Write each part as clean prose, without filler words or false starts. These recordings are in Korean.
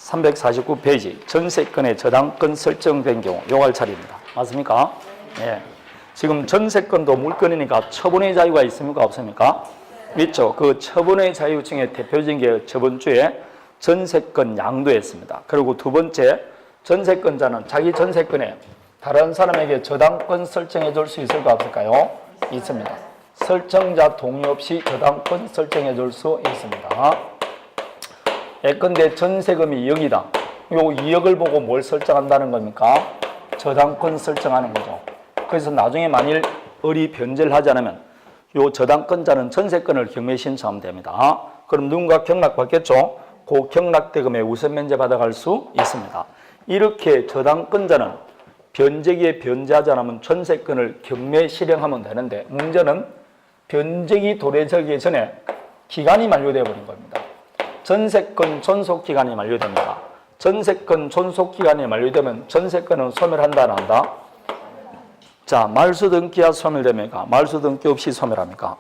349페이지 전세권의 저당권 설정된 경우 요할 차례입니다. 맞습니까? 예. 지금 전세권도 물건이니까 처분의 자유가 있습니까? 없습니까? 있죠. 그 처분의 자유 중에 대표적인 게 저번 주에 전세권 양도했습니다. 그리고 두 번째, 전세권자는 자기 전세권에 다른 사람에게 저당권 설정해 줄 수 있을까 없을까요? 있습니다. 설정자 동의 없이 저당권 설정해 줄 수 있습니다. 예컨대 전세금이 2억이다. 요 2억을 보고 뭘 설정한다는 겁니까? 저당권 설정하는 거죠. 그래서 나중에 만일 을이 변제를 하지 않으면 요 저당권자는 전세권을 경매 신청하면 됩니다. 그럼 누군가 경락받겠죠? 그 경락대금에 우선 면제 받아갈 수 있습니다. 이렇게 저당권자는 변제기에 변제하지 않으면 전세권을 경매 실행하면 되는데 문제는 변제기 도래하기 전에 기간이 만료되어 버린 겁니다. 전세권 존속기간이 만료됩니다. 전세권 존속기간이 만료되면 전세권은 소멸한다 안 한다? 자, 말소등기가 소멸됩니까? 말소등기 없이 소멸합니까?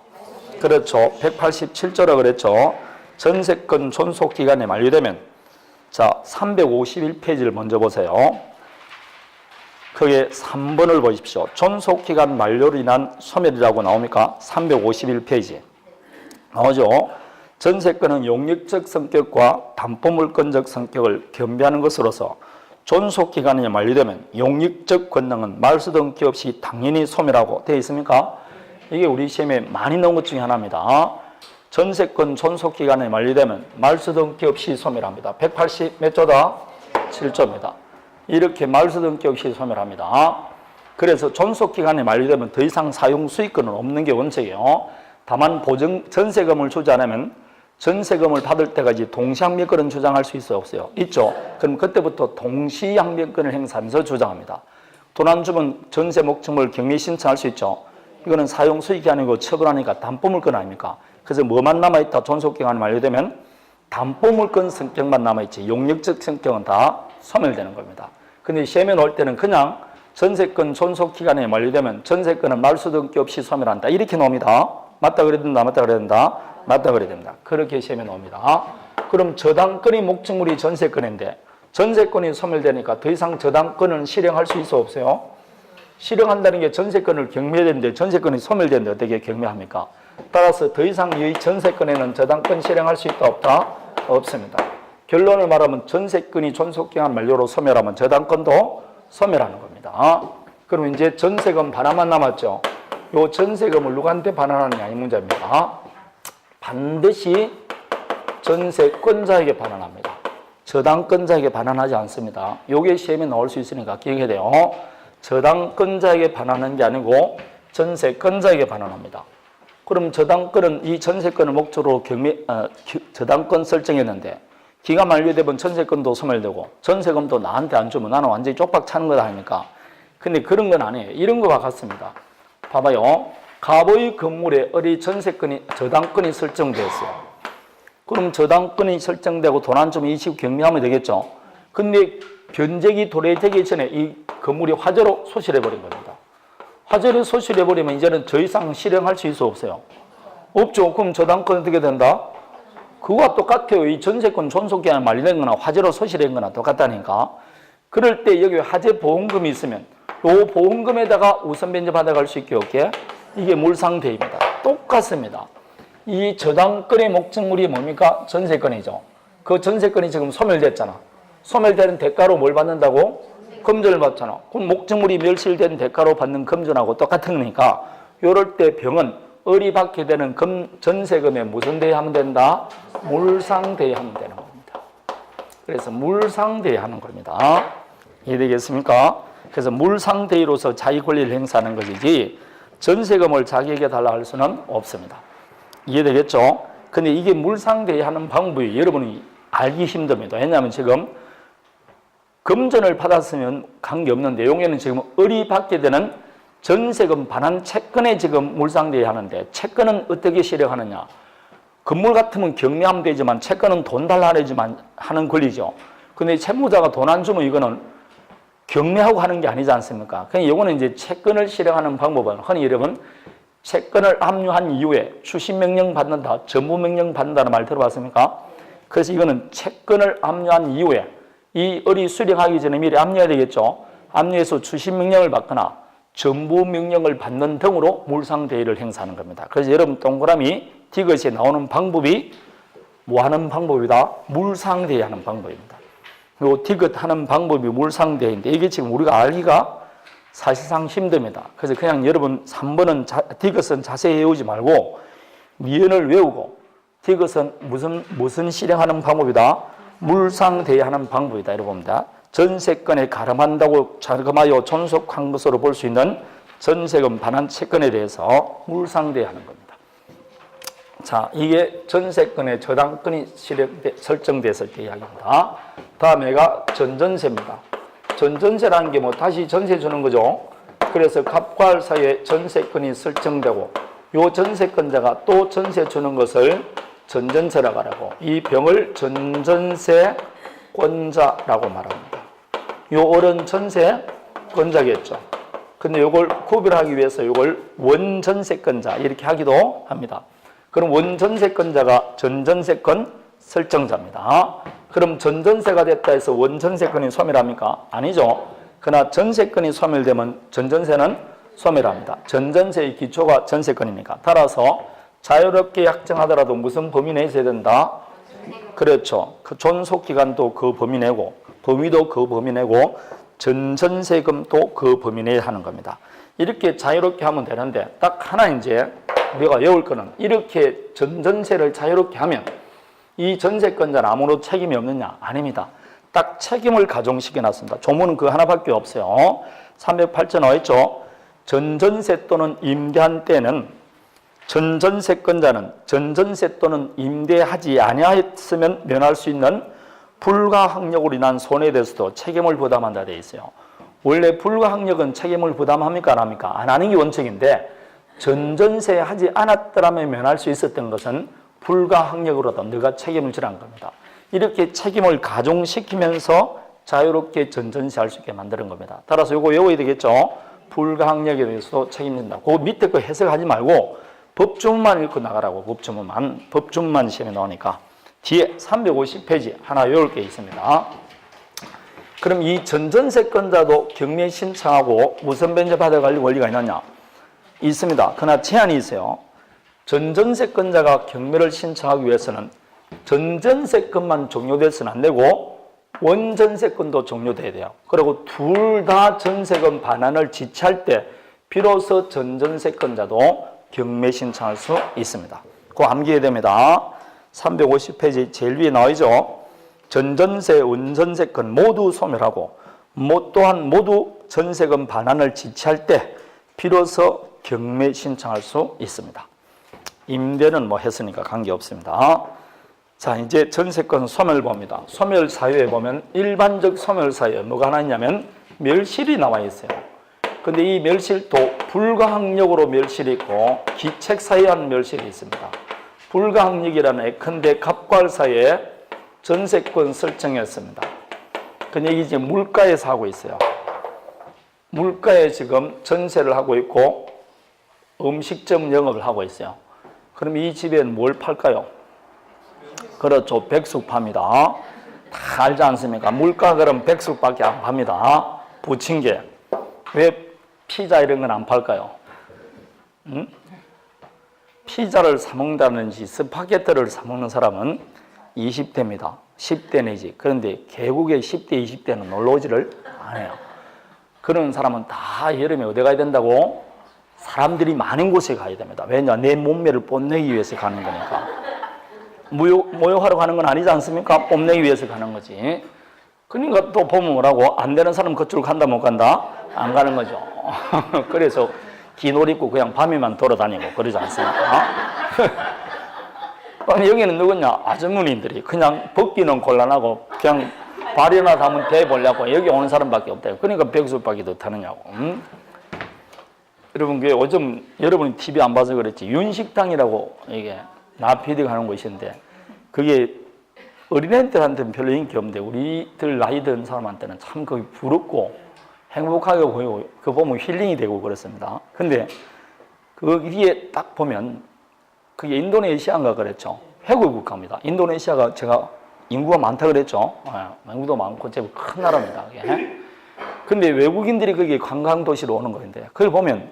그렇죠. 187조라 그랬죠. 전세권 존속기간이 만료되면 자, 351페이지를 먼저 보세요. 거기에 3번을 보십시오. 존속기간 만료로 인한 소멸이라고 나옵니까? 351페이지. 나오죠? 전세권은 용역적 성격과 담보물권적 성격을 겸비하는 것으로서 존속기간이 만료되면 용역적 권능은 말소등기 없이 당연히 소멸하고 되어 있습니까? 이게 우리 시험에 많이 나온 것 중에 하나입니다. 전세권 존속기간이 만료되면 말소등기 없이 소멸합니다. 180 몇 조다? 7조입니다. 이렇게 말소등기 없이 소멸합니다. 그래서 존속기간이 만료되면 더 이상 사용 수익권은 없는 게 원칙이에요. 다만 전세금을 주지 않으면 전세금을 받을 때까지 동시항변권은 주장할 수 있어요? 없어요? 있죠. 그럼 그때부터 동시항변권을 행사하면서 주장합니다. 돈 안 주면 전세 목적물 경매 신청할 수 있죠. 이거는 사용 수익이 아니고 처분하니까 담보물권 아닙니까? 그래서 뭐만 남아있다? 존속기간이 만료되면 담보물권 성격만 남아있지 용역적 성격은 다 소멸되는 겁니다. 근데 시험에 나올 때는 그냥 전세권 존속기간이 만료되면 전세권은 말소등기 없이 소멸한다. 이렇게 나옵니다. 맞다 그래야 된다. 맞다 그래야 된다. 맞다 그래야 됩니다. 그렇게 시험에 나옵니다. 그럼 저당권이 목적물이 전세권인데 전세권이 소멸되니까 더 이상 저당권은 실행할 수 있어 없어요? 실행한다는 게 전세권을 경매해야 되는데 전세권이 소멸되는데 어떻게 경매합니까? 따라서 더 이상 이 전세권에는 저당권 실행할 수 있다 없다? 없습니다. 결론을 말하면 전세권이 존속기간 만료로 소멸하면 저당권도 소멸하는 겁니다. 그럼 이제 전세금 반환만 남았죠. 이 전세금을 누구한테 반환하느냐 이 문제입니다. 반드시 전세권자에게 반환합니다. 저당권자에게 반환하지 않습니다. 이게 시험에 나올 수 있으니까 기억해야 돼요. 저당권자에게 반환하는 게 아니고 전세권자에게 반환합니다. 그럼 저당권은 이 전세권을 목적으로 저당권 설정했는데 기간 만료되면 전세권도 소멸되고 전세금도 나한테 안 주면 나는 완전히 쪽박 차는 거 아닙니까? 근데 그런 건 아니에요. 이런 거와 같습니다. 봐봐요. 갑의 건물에 을이 저당권이 설정됐어요. 그럼 저당권이 설정되고 돈 안 주면 이 집 경매하면 되겠죠. 근데 변제기 도래되기 전에 이 건물이 화재로 소실해버린 겁니다. 화재로 소실해버리면 이제는 더 이상 실행할 수 있어 없어요? 없죠. 그럼 저당권 어떻게 된다? 그거와 똑같아요. 이 전세권 존속기간 만료된 거나 화재로 소실한 거나 똑같다니까. 그럴 때 여기 화재 보험금이 있으면 이 보험금에다가 우선 변제 받아갈 수 있게 없게 이게 물상대입니다. 똑같습니다. 이 저당권의 목적물이 뭡니까? 전세권이죠. 그 전세권이 지금 소멸됐잖아. 소멸되는 대가로 뭘 받는다고? 금전을 받잖아. 그럼 목적물이 멸실된 대가로 받는 금전하고 똑같은 거니까 이럴 때 병은 을이 받게 되는 전세금에 무슨 대하면 된다? 물상대하면 되는 겁니다. 그래서 물상대하는 겁니다. 이해되겠습니까? 그래서 물상대로서 자기 권리를 행사하는 것이지 전세금을 자기에게 달라 할 수는 없습니다. 이해되겠죠? 근데 이게 물상대하는 방법이 여러분이 알기 힘듭니다. 왜냐하면 지금 금전을 받았으면 관계없는 내용에는 지금 을이 받게 되는 전세금 반환 채권에 지금 물상대하는데 채권은 어떻게 실행하느냐? 건물 같으면 경매하면 되지만 채권은 돈 달라 하는 권리죠. 근데 채무자가 돈 안 주면 이거는 경매하고 하는 게 아니지 않습니까? 그러니까 이거는 이제 채권을 실행하는 방법은 흔히 여러분 채권을 압류한 이후에 추심명령 받는다, 전부명령 받는다는 말 들어봤습니까? 그래서 이거는 채권을 압류한 이후에 이 을이 수령하기 전에 미리 압류해야 되겠죠. 압류해서 추심 명령을 받거나 전부 명령을 받는 등으로 물상대의를 행사하는 겁니다. 그래서 여러분 동그라미 디귿에 나오는 방법이 뭐 하는 방법이다? 물상대의하는 방법입니다. 요 디귿하는 방법이 물상대의인데 이게 지금 우리가 알기가 사실상 힘듭니다. 그래서 그냥 여러분 3번은 디귿은 자세히 외우지 말고 미연을 외우고 디귿은 무슨 실행하는 방법이다? 물상대의하는 방법이다. 이렇게 봅니다. 전세권에 가름한다고 자금하여 존속한 것으로 볼 수 있는 전세금 반환 채권에 대해서 물상대의하는 겁니다. 자, 이게 전세권의 저당권이 설정됐을 때 이야기입니다. 다음에가 전전세입니다. 전전세라는 게 뭐 다시 전세 주는 거죠. 그래서 갑과 알 사이에 전세권이 설정되고 요 전세권자가 또 전세 주는 것을 전전세라고 하고 이 병을 전전세권자라고 말합니다. 요 을은 전세권자겠죠. 근데 요걸 구별하기 위해서 요걸 원전세권자 이렇게 하기도 합니다. 그럼 원전세권자가 전전세권 설정자입니다. 그럼 전전세가 됐다 해서 원전세권이 소멸합니까? 아니죠. 그러나 전세권이 소멸되면 전전세는 소멸합니다. 전전세의 기초가 전세권이니까. 따라서 자유롭게 약정하더라도 무슨 범위 내에 있어야 된다? 그렇죠. 그 존속기간도 그 범위 내고 범위도 그 범위 내고 전전세금도 그 범위 내에 하는 겁니다. 이렇게 자유롭게 하면 되는데 딱 하나 이제 우리가 외울 거는 이렇게 전전세를 자유롭게 하면 이 전세권자는 아무런 책임이 없느냐? 아닙니다. 딱 책임을 가중시켜 놨습니다. 조문은 그 하나밖에 없어요. 308조 나와 있죠. 전전세 또는 임대한 때는 전전세권자는 전전세 또는 임대하지 아니하였으면 면할 수 있는 불가항력으로 인한 손해에 대해서도 책임을 부담한다 되어 있어요. 원래 불가항력은 책임을 부담합니까? 안 합니까? 안 하는 게 원칙인데 전전세 하지 않았더라면 면할 수 있었던 것은 불가항력으로도 너가 책임을 지라는 겁니다. 이렇게 책임을 가중시키면서 자유롭게 전전세 할 수 있게 만드는 겁니다. 따라서 이거 외워야 되겠죠? 불가항력에 대해서도 책임진다. 그 밑에 거 해석하지 말고 법주문만 읽고 나가라고. 법주문만 시험에 나오니까. 뒤에 350페이지 하나 외울 게 있습니다. 그럼 이 전전세권자도 경매 신청하고 무선 변제 받아갈 원리가 있느냐? 있습니다. 그러나 제한이 있어요. 전전세권자가 경매를 신청하기 위해서는 전전세권만 종료돼서는 안 되고 원전세권도 종료돼야 돼요. 그리고 둘 다 전세금 반환을 지체할 때 비로소 전전세권자도 경매 신청할 수 있습니다. 그거 암기해야 됩니다. 350페이지 제일 위에 나와있죠. 전전세, 원전세권 모두 소멸하고 또한 모두 전세금 반환을 지체할 때 비로소 경매 신청할 수 있습니다. 임대는 뭐 했으니까 관계없습니다. 자, 이제 전세권 소멸 봅니다. 소멸 사유에 보면 일반적 소멸 사유에 뭐가 하나 있냐면 멸실이 나와 있어요. 근데 이 멸실도 불가항력으로 멸실이 있고 기책사유한 멸실이 있습니다. 불가항력이라는 예컨대 갑과 알 사이에 전세권 설정했습니다. 근데 이게 이제 물가에서 하고 있어요. 물가에 지금 전세를 하고 있고 음식점 영업을 하고 있어요. 그럼 이 집에는 뭘 팔까요? 그렇죠. 백숙 팝니다. 다 알지 않습니까? 물가 그럼 백숙밖에 안 팝니다. 부침개. 왜 피자 이런 건 안 팔까요? 응? 피자를 사 먹는다든지 스파게티를 사 먹는 사람은 20대입니다. 10대 내지. 그런데 개국의 10대, 20대는 놀러 오지를 안 해요. 그런 사람은 다 여름에 어디 가야 된다고? 사람들이 많은 곳에 가야 됩니다. 왜냐? 내 몸매를 뽐내기 위해서 가는 거니까. 모욕하러 가는 건 아니지 않습니까? 뽐내기 위해서 가는 거지. 그러니까 또 보면 뭐라고? 안 되는 사람 그쪽으로 간다 못 간다? 안 가는 거죠. 그래서 긴 옷 입고 그냥 밤에만 돌아다니고 그러지 않습니까? 아니 여기는 누구냐? 아주머니들이 그냥 벗기는 곤란하고 그냥 발이나 담은 대보려고 여기 오는 사람밖에 없대요. 그러니까 백수밖에 더 타느냐고. 여러분, 그 요즘 여러분이 TV 안 봐서 그랬지 윤식당이라고 이게 나피디가 하는 곳인데 그게 어린애들한테는 별로 인기 없는데 우리들 나이 든 사람한테는 참 거기 부럽고 행복하게 보이고 그거 보면 힐링이 되고 그렇습니다. 근데 그 위에 딱 보면 그게 인도네시아인가 그랬죠. 해골 국가입니다. 인도네시아가 제가 인구가 많다 그랬죠. 인구도 많고 제법 큰 나라입니다. 근데 외국인들이 거기 관광도시로 오는 건데 거기 보면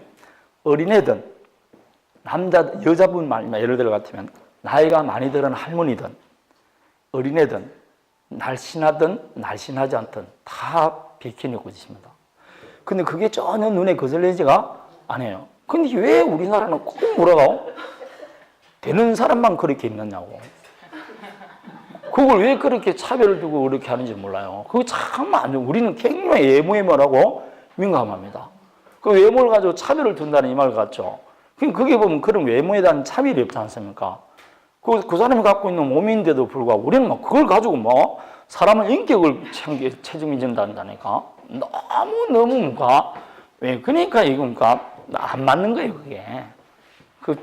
어린애든 여자분 말이면 예를 들어 같으면 나이가 많이 들은 할머니든 어린애든 날씬하든 날씬하지 않든 다 비키니 입고 있습니다. 근데 그게 전혀 눈에 거슬리지가 않아요. 근데 왜 우리나라는 꼭 뭐라고? 되는 사람만 그렇게 입느냐고. 그걸 왜 그렇게 차별을 두고 그렇게 하는지 몰라요. 그거 참 안 좋아. 우리는 굉장히 외모에 뭐라고 민감합니다. 그 외모를 가지고 차별을 둔다는 이 말 같죠. 그게 보면 그런 외모에 대한 차별이 없지 않습니까? 그 사람이 갖고 있는 몸인데도 불구하고 우리는 막 그걸 가지고 뭐 사람의 인격을 책임진다니까. 너무 왜 그러니까 이건가 안 맞는 거예요. 그게 그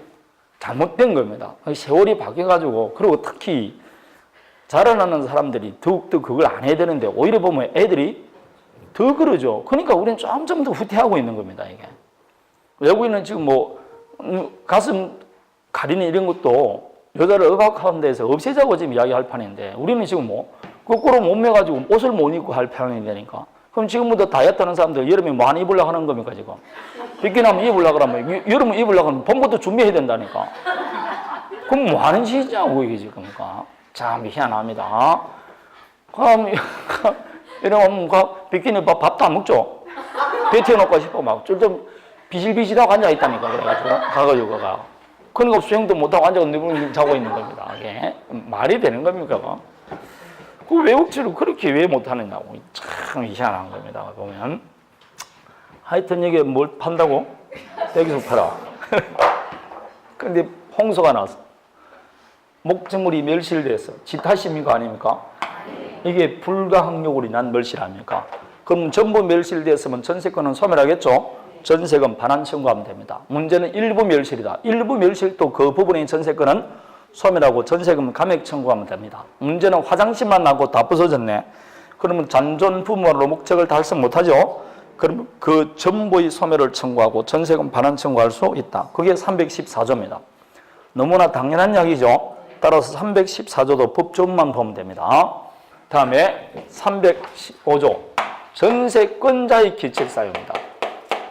잘못된 겁니다. 세월이 바뀌어가지고 그리고 특히 자라나는 사람들이 더욱더 그걸 안 해야 되는데 오히려 보면 애들이 더 그러죠. 그러니까 우리는 점점 더 후퇴하고 있는 겁니다. 이게 외국인은 지금 뭐 가슴 가리는 이런 것도 여자를 억압하는 데서 없애자고 지금 이야기할 판인데 우리는 지금 뭐 거꾸로 몸매 가지고 옷을 못 입고 할 편이 되니까 그럼 지금부터 다이어트 하는 사람들 여름에 뭐 안 입으려고 하는 겁니까 지금? 비키니하면 입으려고 그러면 여름에 입으려고 하면 봄부터 준비해야 된다니까. 그럼 뭐 하는 짓이냐고 이게 지금. 참 희한합니다. 그럼 이러면 비키니 밥도 안 먹죠. 배 태워놓고 싶어 막 좀 비실비실하고 앉아 있다니까 그래가지고 가가지고 그러니까 수영도 못하고 앉아서 자고 있는 겁니다. 이게 말이 되는 겁니까? 그 외국치를 그렇게 왜 못하느냐고 참 희한한 겁니다. 보면 하여튼 이게 뭘 판다고? 여기서 팔아. 근데 홍수가 나서 목적물이 멸실돼서 지 탓입니까 아닙니까? 이게 불가항력으로 인한 멸실 아닙니까? 그럼 전부 멸실됐으면 전세권은 소멸하겠죠? 전세금 반환 청구하면 됩니다. 문제는 일부 멸실이다. 일부 멸실도 그 부분의 전세권은 소멸하고 전세금 감액 청구하면 됩니다. 문제는 화장실만 나고 다 부서졌네. 그러면 잔존 부모로 목적을 달성 못하죠? 그럼 그 전부의 소멸을 청구하고 전세금 반환 청구할 수 있다. 그게 314조입니다. 너무나 당연한 이야기죠. 따라서 314조도 법조문만 보면 됩니다. 다음에 315조 전세권자의 기책사유입니다.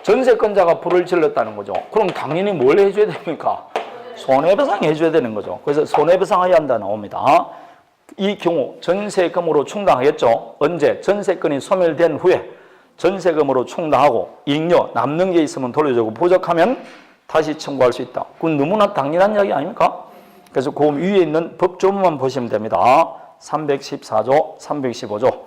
전세권자가 불을 질렀다는 거죠. 그럼 당연히 뭘 해줘야 됩니까? 손해배상 해줘야 되는 거죠. 그래서 손해배상해야 한다 나옵니다. 이 경우 전세금으로 충당하겠죠. 언제? 전세권이 소멸된 후에 전세금으로 충당하고 잉여 남는 게 있으면 돌려주고 부족하면 다시 청구할 수 있다. 그건 너무나 당연한 이야기 아닙니까? 그래서 그 위에 있는 법조문만 보시면 됩니다. 314조, 315조.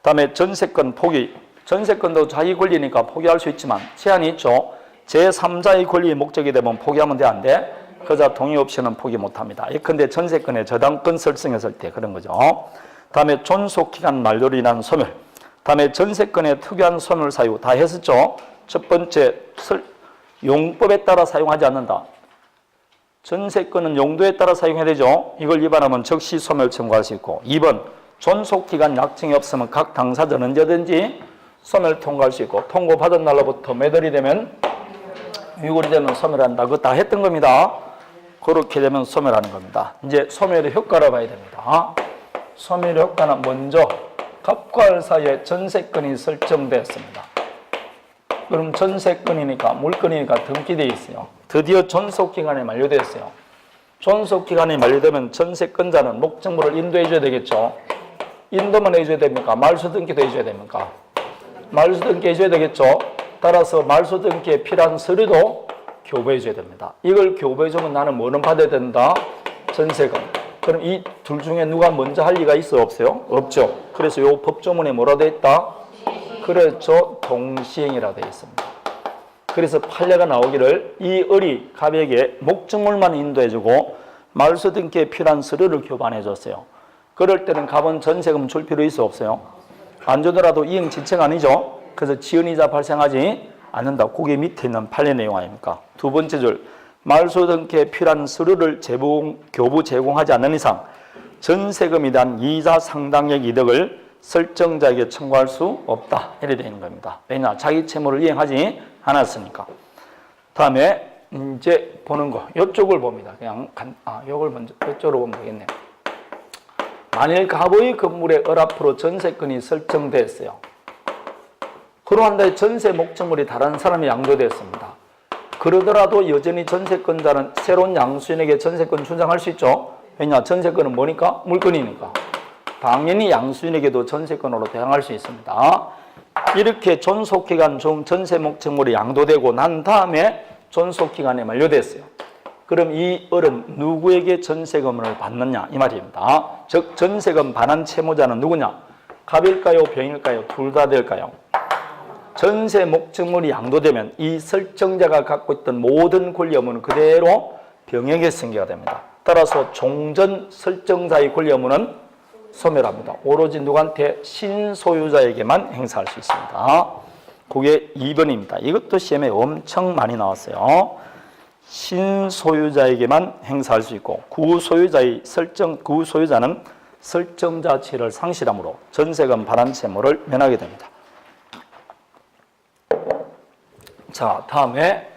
다음에 전세권 포기. 전세권도 자기 권리니까 포기할 수 있지만 제한이 있죠. 제3자의 권리의 목적이 되면 포기하면 돼, 안 돼? 그자 동의 없이는 포기 못합니다. 예컨대 전세권의 저당권 설정했을 때 그런 거죠. 다음에 존속기간 만료로 인한 소멸. 다음에 전세권의 특유한 소멸 사유 다 했었죠. 첫 번째, 용법에 따라 사용하지 않는다. 전세권은 용도에 따라 사용해야 되죠. 이걸 위반하면 즉시 소멸 청구할 수 있고 2번, 존속기간 약정이 없으면 각 당사자는 언제든지 소멸 통고할 수 있고 통고받은 날로부터 몇 월이 되면 6월이 되면 소멸한다. 그거 다 했던 겁니다. 그렇게 되면 소멸하는 겁니다. 이제 소멸의 효과를 봐야 됩니다. 소멸의 효과는 먼저 갑과 을 사이에 전세권이 설정되었습니다. 그럼 전세권이니까 물건이니까 등기되어 있어요. 드디어 존속기간이 만료되었어요. 존속기간이 만료되면 전세권자는 목적물을 인도해 줘야 되겠죠. 인도만 해줘야 됩니까? 말소등기도 해줘야 됩니까? 말소등기 해줘야 되겠죠. 따라서 말소등기에 필요한 서류도 교부해 줘야 됩니다. 이걸 교부해 주면 나는 뭐는 받아야 된다? 전세금. 그럼 이 둘 중에 누가 먼저 할 리가 있어 없어요? 없죠. 그래서 이 법조문에 뭐라 되어 있다? 그렇죠. 동시행이라 되어 있습니다. 그래서 판례가 나오기를 이 을이 갑에게 목적물만 인도해주고 말소등기에 필요한 서류를 교반해 줬어요. 그럴 때는 갑은 전세금 줄 필요 있어 없어요? 안 주더라도 이행지책 아니죠? 그래서 지연이자 발생하지 않는다. 그게 밑에 있는 판례 내용 아닙니까? 두 번째 줄, 말소등기에 필요한 서류를 교부 제공하지 않는 이상 전세금에 대한 이자 상당액 이득을 설정자에게 청구할 수 없다. 이래 되는 겁니다. 왜냐? 자기 채무를 이행하지 않았으니까. 다음에 이제 보는 거. 이쪽을 봅니다. 그냥 요걸 먼저 이쪽으로 보면 되겠네요. 만일 갑의 건물의 을앞으로 전세권이 설정됐어요. 그러한데 전세 목적물이 다른 사람이 양도됐습니다. 그러더라도 여전히 전세권자는 새로운 양수인에게 전세권 주장할 수 있죠. 왜냐? 전세권은 뭐니까? 물건이니까. 당연히 양수인에게도 전세권으로 대항할 수 있습니다. 이렇게 존속기간 중 전세 목적물이 양도되고 난 다음에 존속기간이 만료됐어요. 그럼 이 을은 누구에게 전세금을 받느냐 이 말입니다. 즉 전세금 반환 채무자는 누구냐? 갑일까요? 병일까요? 둘 다 될까요? 전세 목적물이 양도되면 이 설정자가 갖고 있던 모든 권리 의무는 그대로 병에게 생기게 됩니다. 따라서 종전 설정자의 권리 의무는 소멸합니다. 오로지 누구한테? 신소유자에게만 행사할 수 있습니다. 그게 2번입니다. 이것도 시험에 엄청 많이 나왔어요. 신소유자에게만 행사할 수 있고 구소유자는 설정자 지위를 상실함으로 전세금 반환 채무를 면하게 됩니다. 자, 다음에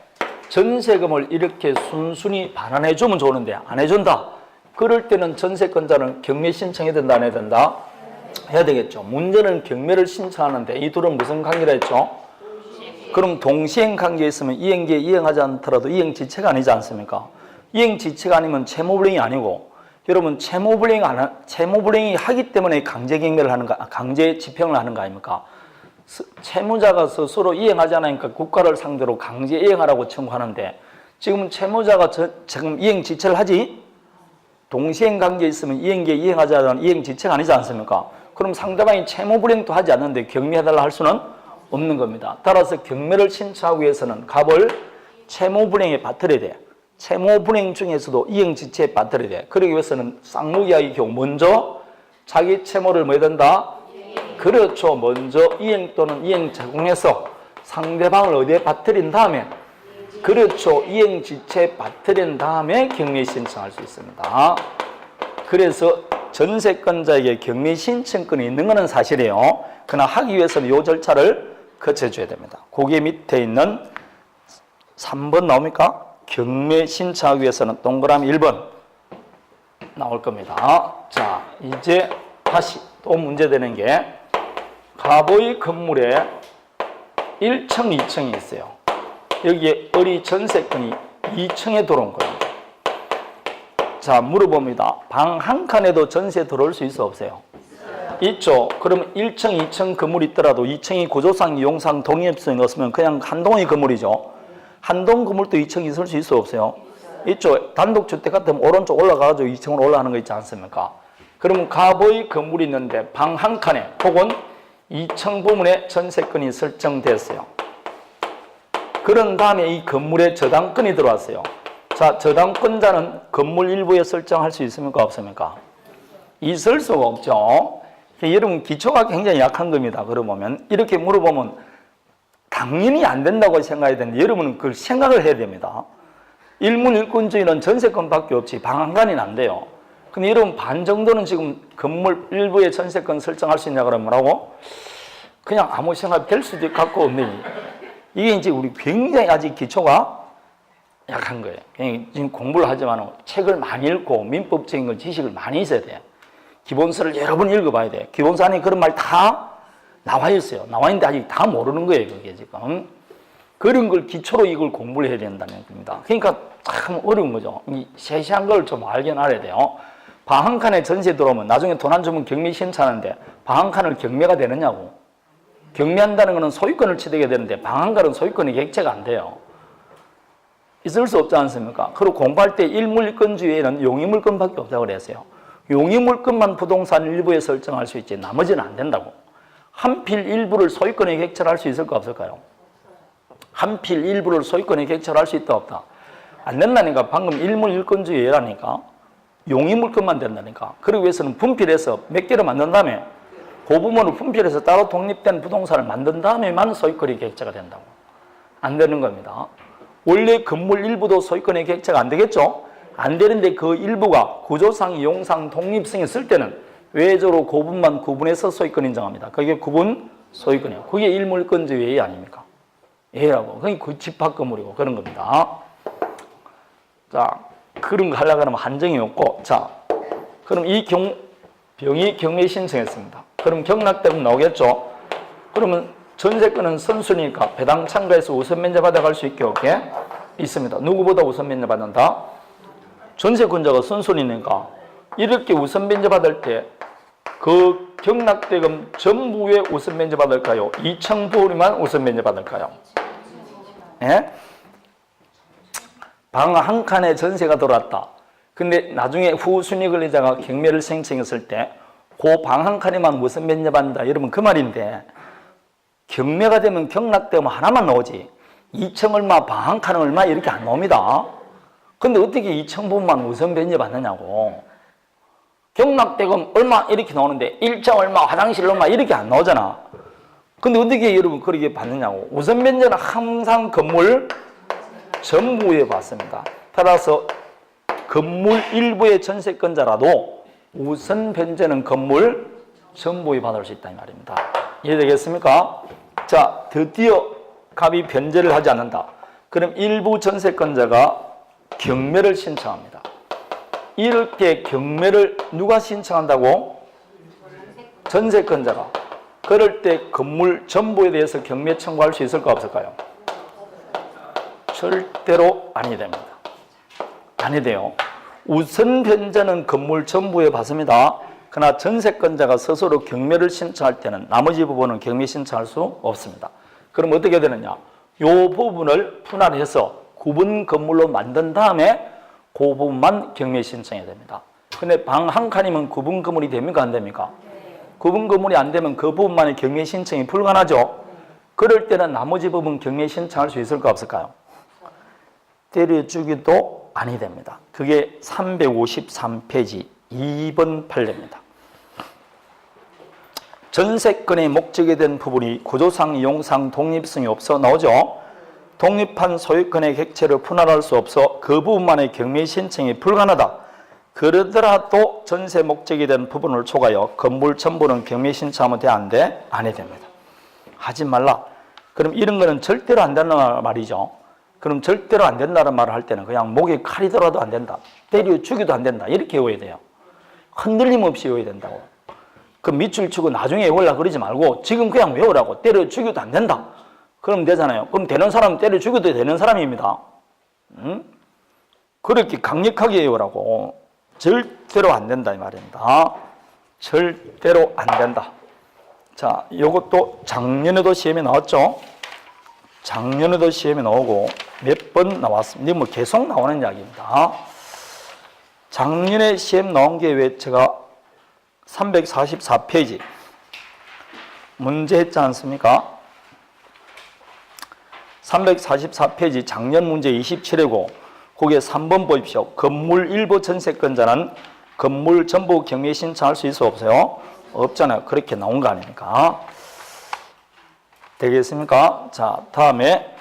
전세금을 이렇게 순순히 반환해 주면 좋은데 안 해준다. 그럴 때는 전세권자는 경매 신청해야 된다, 안 해야 된다? 해야 되겠죠. 문제는 경매를 신청하는데 이 둘은 무슨 관계라 했죠? 그럼 동시행 관계에 있으면 이행기에 이행하지 않더라도 이행지체가 아니지 않습니까? 이행지체가 아니면 채무불이행이 아니고, 여러분 채무불이행이 하기 때문에 강제 경매를 하는가, 강제 집행을 하는 거 아닙니까? 채무자가 스스로 이행하지 않으니까 국가를 상대로 강제 이행하라고 청구하는데, 지금 채무자가 지금 이행지체를 하지? 동시행 관계에 있으면 이행기에 이행하지 않으면 이행지체가 아니지 않습니까? 그럼 상대방이 채무불이행도 하지 않는데 경매해달라 할 수는 없는 겁니다. 따라서 경매를 신청하기 위해서는 갑을 채무불이행에 받들어야 돼. 채무불이행 중에서도 이행지체에 받들어야 돼. 그러기 위해서는 쌍무계약의 경우 먼저 자기 채무를 뭐 해야 된다? 그렇죠. 먼저 이행 또는 이행 제공해서 상대방을 어디에 받들인 다음에, 그렇죠. 이행지체에 받들인 다음에 경매 신청할 수 있습니다. 그래서 전세권자에게 경매 신청권이 있는 것은 사실이에요. 그러나 하기 위해서는 이 절차를 거쳐줘야 됩니다. 고개 밑에 있는 3번 나옵니까? 경매 신청하기 위해서는 동그라미 1번 나올 겁니다. 자, 이제 다시 또 문제되는 게 갑의 건물에 1층, 2층이 있어요. 여기에 을이 전세권이 2층에 들어온 거예요. 자, 물어봅니다. 방 한 칸에도 전세 들어올 수 있어 없어요? 있죠. 그러면 1층, 2층 건물이 있더라도 2층이 구조상, 이용상, 동의협성이 없으면 그냥 한 동의 건물이죠. 한 동 건물도 2층이 있을 수 있어 없어요? 있죠. 단독주택 같으면 오른쪽 올라가가지고 2층으로 올라가는 거 있지 않습니까? 그러면 갑의 건물이 있는데 방 한 칸에 혹은 2층 부분에 전세권이 설정됐어요. 그런 다음에 이 건물에 저당권이 들어왔어요. 자, 저당권자는 건물 일부에 설정할 수 있습니까? 없습니까? 있을 수가 없죠. 여러분 기초가 굉장히 약한 겁니다. 그러면 이렇게 물어보면 당연히 안 된다고 생각해야 되는데 여러분은 그걸 생각을 해야 됩니다. 일문일권주의는 전세권밖에 없지 방 한 칸이 안 돼요. 근데 여러분 반 정도는 지금 건물 일부에 전세권 설정할 수 있냐 그러면 뭐라고? 그냥 아무 생각 될 수도 있고 없네. 이게 이제 우리 굉장히 아직 기초가 약한 거예요. 지금 공부를 하지만 책을 많이 읽고 민법적인 걸 지식을 많이 있어야 돼요. 기본서를 여러 번 읽어봐야 돼요. 기본서 안에 그런 말 다 나와 있어요. 나와 있는데 아직 다 모르는 거예요. 그게 지금. 그런 걸 기초로 이걸 공부를 해야 된다는 겁니다. 그러니까 참 어려운 거죠. 이 세세한 걸 좀 알긴 알아야 돼요. 방 한 칸에 전세 들어오면 나중에 돈 안 주면 경매 신청하는데 방 한 칸을 경매가 되느냐고. 경매한다는 것은 소유권을 취득해야 되는데 방 한 칸은 소유권이 객체가 안 돼요. 있을 수 없지 않습니까? 그리고 공부할 때 일물권주의에는 용의물권밖에 없다고 그랬어요. 용의물권만 부동산 일부에 설정할 수 있지 나머지는 안 된다고. 한필 일부를 소유권에 객체할 수 있을까 없을까요? 한필 일부를 소유권에 객체할 수 있다 없다? 안 된다니까. 방금 일물일권주의라니까. 용의물권만 된다니까. 그러기 위해서는 분필해서 몇 개를 만든 다음에 그 부분을 분필해서 따로 독립된 부동산을 만든 다음에만 소유권이 객체가 된다고. 안 되는 겁니다. 원래 건물 일부도 소유권의 객체가 안 되겠죠? 안 되는데 그 일부가 구조상, 이용상, 독립성이 있을 때는 외적으로 구분만 구분해서 소유권 인정합니다. 그게 구분 소유권이에요. 그게 일물권주의 예의 아닙니까? 예라고. 그게 그 집합 건물이고 그런 겁니다. 자, 그런 거 하려고 하면 한정이 없고, 자, 그럼 이 경우 병이 경매 신청했습니다. 그럼 경락되면 나오겠죠? 그러면 전세권은 선순위니까 배당 참가해서 우선 면제 받아갈 수 있게 없게 있습니다. 누구보다 우선 면제 받는다? 전세권자가 선순위니까 이렇게 우선 면제 받을 때 그 경락대금 전부에 우선 면제 받을까요? 2층 부분만 우선 면제 받을까요? 예? 방 한 칸에 전세가 들어왔다. 근데 나중에 후순위 권리자가 경매를 신청했을 때 그 방 한 칸에만 우선 면제 받는다. 여러분 그 말인데 경매가 되면 경락대금 하나만 나오지 2층 얼마, 방 한 칸 얼마 이렇게 안 나옵니다. 근데 어떻게 2층 부분만 우선 면제 받느냐고. 경락대금 얼마 이렇게 나오는데 1층 얼마, 화장실 얼마 이렇게 안 나오잖아. 근데 어떻게 여러분 그렇게 받느냐고. 우선 면제는 항상 건물 전부에 받습니다. 따라서 건물 일부의 전세권자라도 우선 변제는 건물 전부에 받을 수 있다 이 말입니다. 이해되겠습니까? 자, 드디어 갑이 변제를 하지 않는다. 그럼 일부 전세권자가 경매를 신청합니다. 이럴 때 경매를 누가 신청한다고? 전세권자가. 그럴 때 건물 전부에 대해서 경매 청구할 수 있을까 없을까요? 절대로 아니 됩니다. 아니 돼요. 우선 변제는 건물 전부에 받습니다. 그러나 전세권자가 스스로 경매를 신청할 때는 나머지 부분은 경매 신청할 수 없습니다. 그럼 어떻게 되느냐? 이 부분을 분할해서 구분 건물로 만든 다음에 그 부분만 경매 신청해야 됩니다. 근데 방 한 칸이면 구분 건물이 됩니까? 안 됩니까? 구분 건물이 안 되면 그 부분만의 경매 신청이 불가능하죠. 그럴 때는 나머지 부분 경매 신청할 수 있을까 없을까요? 때려주기도 아니 됩니다. 그게 353페이지 2번 판례입니다. 전세권의 목적이 된 부분이 구조상, 이용상 독립성이 없어 나오죠. 독립한 소유권의 객체를 분할할 수 없어 그 부분만의 경매 신청이 불가능하다. 그러더라도 전세 목적이 된 부분을 초과하여 건물 전부는 경매 신청하면 돼? 안 돼? 안 해야 됩니다. 하지 말라. 그럼 이런 거는 절대로 안 된다는 말이죠. 그럼 절대로 안 된다는 말을 할 때는 그냥 목에 칼이 들어도 안 된다. 때려 죽여도 안 된다. 이렇게 외워야 돼요. 흔들림 없이 외워야 된다고. 그 밑줄 치고 나중에 외우려고 그러지 말고 지금 그냥 외우라고. 때려 죽여도 안 된다. 그럼 되잖아요. 그럼 되는 사람은 때려 죽여도 되는 사람입니다. 응? 그렇게 강력하게 외우라고. 절대로 안 된다 이 말입니다. 절대로 안 된다. 자, 이것도 작년에도 시험에 나왔죠. 작년에도 시험에 나오고 몇 번 나왔습니다. 뭐 계속 나오는 이야기입니다. 작년에 시험 나온 게 왜 제가 344페이지 문제 했지 않습니까? 344페이지 작년 문제 27회고 거기에 3번 보십시오. 건물 일부 전세권자는 건물 전부 경매 신청할 수 있어 없어요? 없잖아요. 그렇게 나온 거 아닙니까? 되겠습니까? 자, 다음에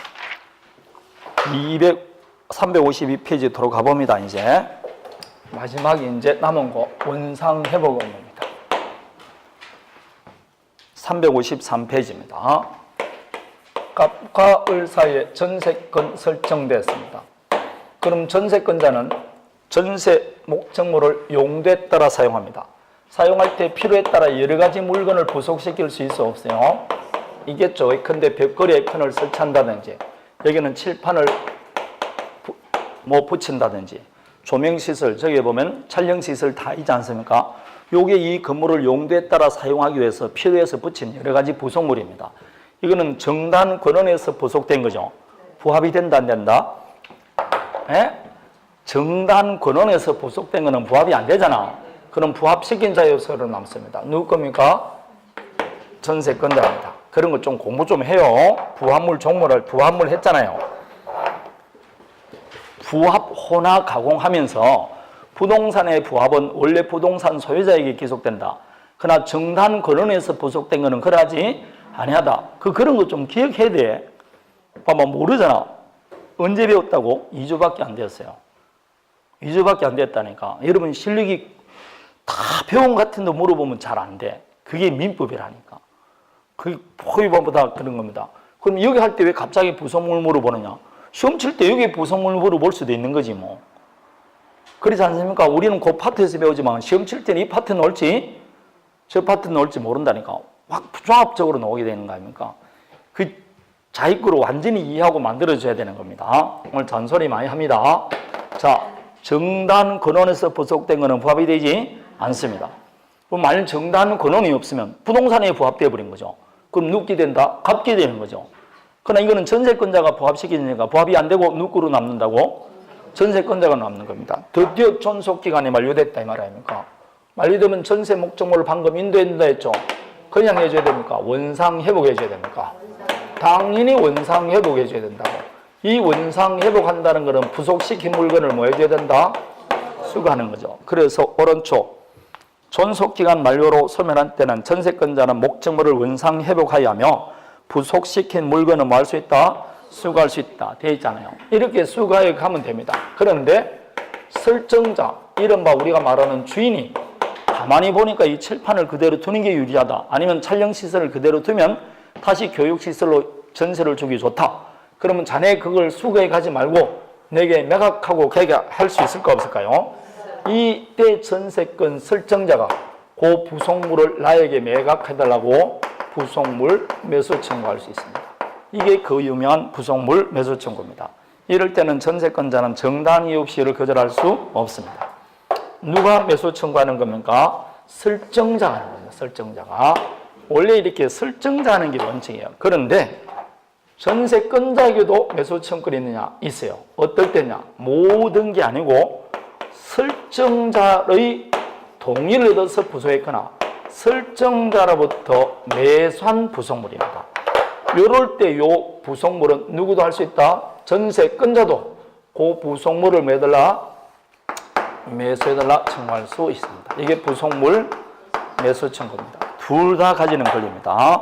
352페이지 도로 가봅니다. 이제 마지막에 이제 남은 거 원상 회복 업무입니다. 353페이지입니다. 값과 을 사이에 전세권 설정됐습니다. 그럼 전세권자는 전세 목적물을 용도에 따라 사용합니다. 사용할 때 필요에 따라 여러 가지 물건을 부속시킬 수 있어 없어요? 있겠죠. 근데 벽걸이 에이컨을 설치한다든지 여기는 칠판을 붙인다든지 조명시설, 저기 보면 촬영시설 다 있지 않습니까? 요게 이 건물을 용도에 따라 사용하기 위해서 필요해서 붙인 여러 가지 부속물입니다. 이거는 정단 권원에서 부속된 거죠. 부합이 된다 안 된다? 예? 정단 권원에서 부속된 거는 부합이 안 되잖아. 그럼 부합시킨 자유서를 남습니다. 누구 겁니까? 전세권자입니다. 그런 거 좀 공부 좀 해요. 부합물 종목을 부합물 했잖아요. 부합 혼화 가공하면서 부동산의 부합은 원래 부동산 소유자에게 기속된다. 그러나 정단 권원에서 부속된 거는 그러지 아니하다. 그런 거 좀 기억해야 돼. 봐봐, 모르잖아. 언제 배웠다고? 2주밖에 안 되었어요. 2주밖에 안 됐다니까. 여러분 실력이 다 배운 같은데 물어보면 잘 안 돼. 그게 민법이라니까. 그게 포위법보다 그런 겁니다. 그럼 여기 할 때 왜 갑자기 부속물 물어보느냐? 시험 칠 때 여기 부속물 물어볼 수도 있는 거지 뭐. 그렇지 않습니까? 우리는 그 파트에서 배우지만 시험 칠 때는 이 파트는 옳지 저 파트 넣을지 모른다니까 확 종합적으로 나오게 되는 거 아닙니까? 그 자기 거로 완전히 이해하고 만들어줘야 되는 겁니다. 오늘 잔소리 많이 합니다. 자, 정단 근원에서 부속된 거는 부합이 되지 않습니다. 그럼 만약 정단 근원이 없으면 부동산에 부합되어 버린 거죠. 그럼 눕게 된다, 갚게 되는 거죠. 그러나 이거는 전세권자가 부합시키니까 부합이 안 되고 누구로 남는다고? 전세권자가 남는 겁니다. 드디어 존속기간이 만료됐다 이 말 아닙니까? 만료되면 전세 목적물을 방금 인도했다 했죠. 그냥 해줘야 됩니까? 원상 회복해줘야 됩니까? 당연히 원상 회복해줘야 된다고. 이 원상 회복한다는 것은 부속시킨 물건을 뭐 해줘야 된다? 수거하는 거죠. 그래서 오른쪽 존속기간 만료로 소멸한 때는 전세권자는 목적물을 원상 회복하여 하며 부속시킨 물건은 뭐 할 수 있다? 수거할 수 있다. 되어 있잖아요. 이렇게 수거해 가면 됩니다. 그런데 설정자, 이른바 우리가 말하는 주인이 가만히 보니까 이 칠판을 그대로 두는 게 유리하다. 아니면 촬영시설을 그대로 두면 다시 교육시설로 전세를 주기 좋다. 그러면 자네 그걸 수거해 가지 말고 내게 매각하고 계약할 수 있을까 없을까요? 이때 전세권 설정자가 그 부속물을 나에게 매각해달라고 부속물 매수 청구할 수 있습니다. 이게 그 유명한 부속물 매수 청구입니다. 이럴 때는 전세권자는 정당 이유 없이 이를 거절할 수 없습니다. 누가 매수 청구하는 겁니까? 설정자가 하는 겁니다. 설정자가. 원래 이렇게 설정자 하는 게 원칙이에요. 그런데 전세권자에게도 매수 청구권이 있느냐? 있어요. 어떨 때냐? 모든 게 아니고 설정자의 동의를 얻어서 부소했거나 설정자로부터 매수한 부속물입니다. 이럴 때 이 부속물은 누구도 할 수 있다? 전세권자도 그 부속물을 매수해달라 청구할 수 있습니다. 이게 부속물 매수 청구입니다. 둘 다 가지는 권리입니다.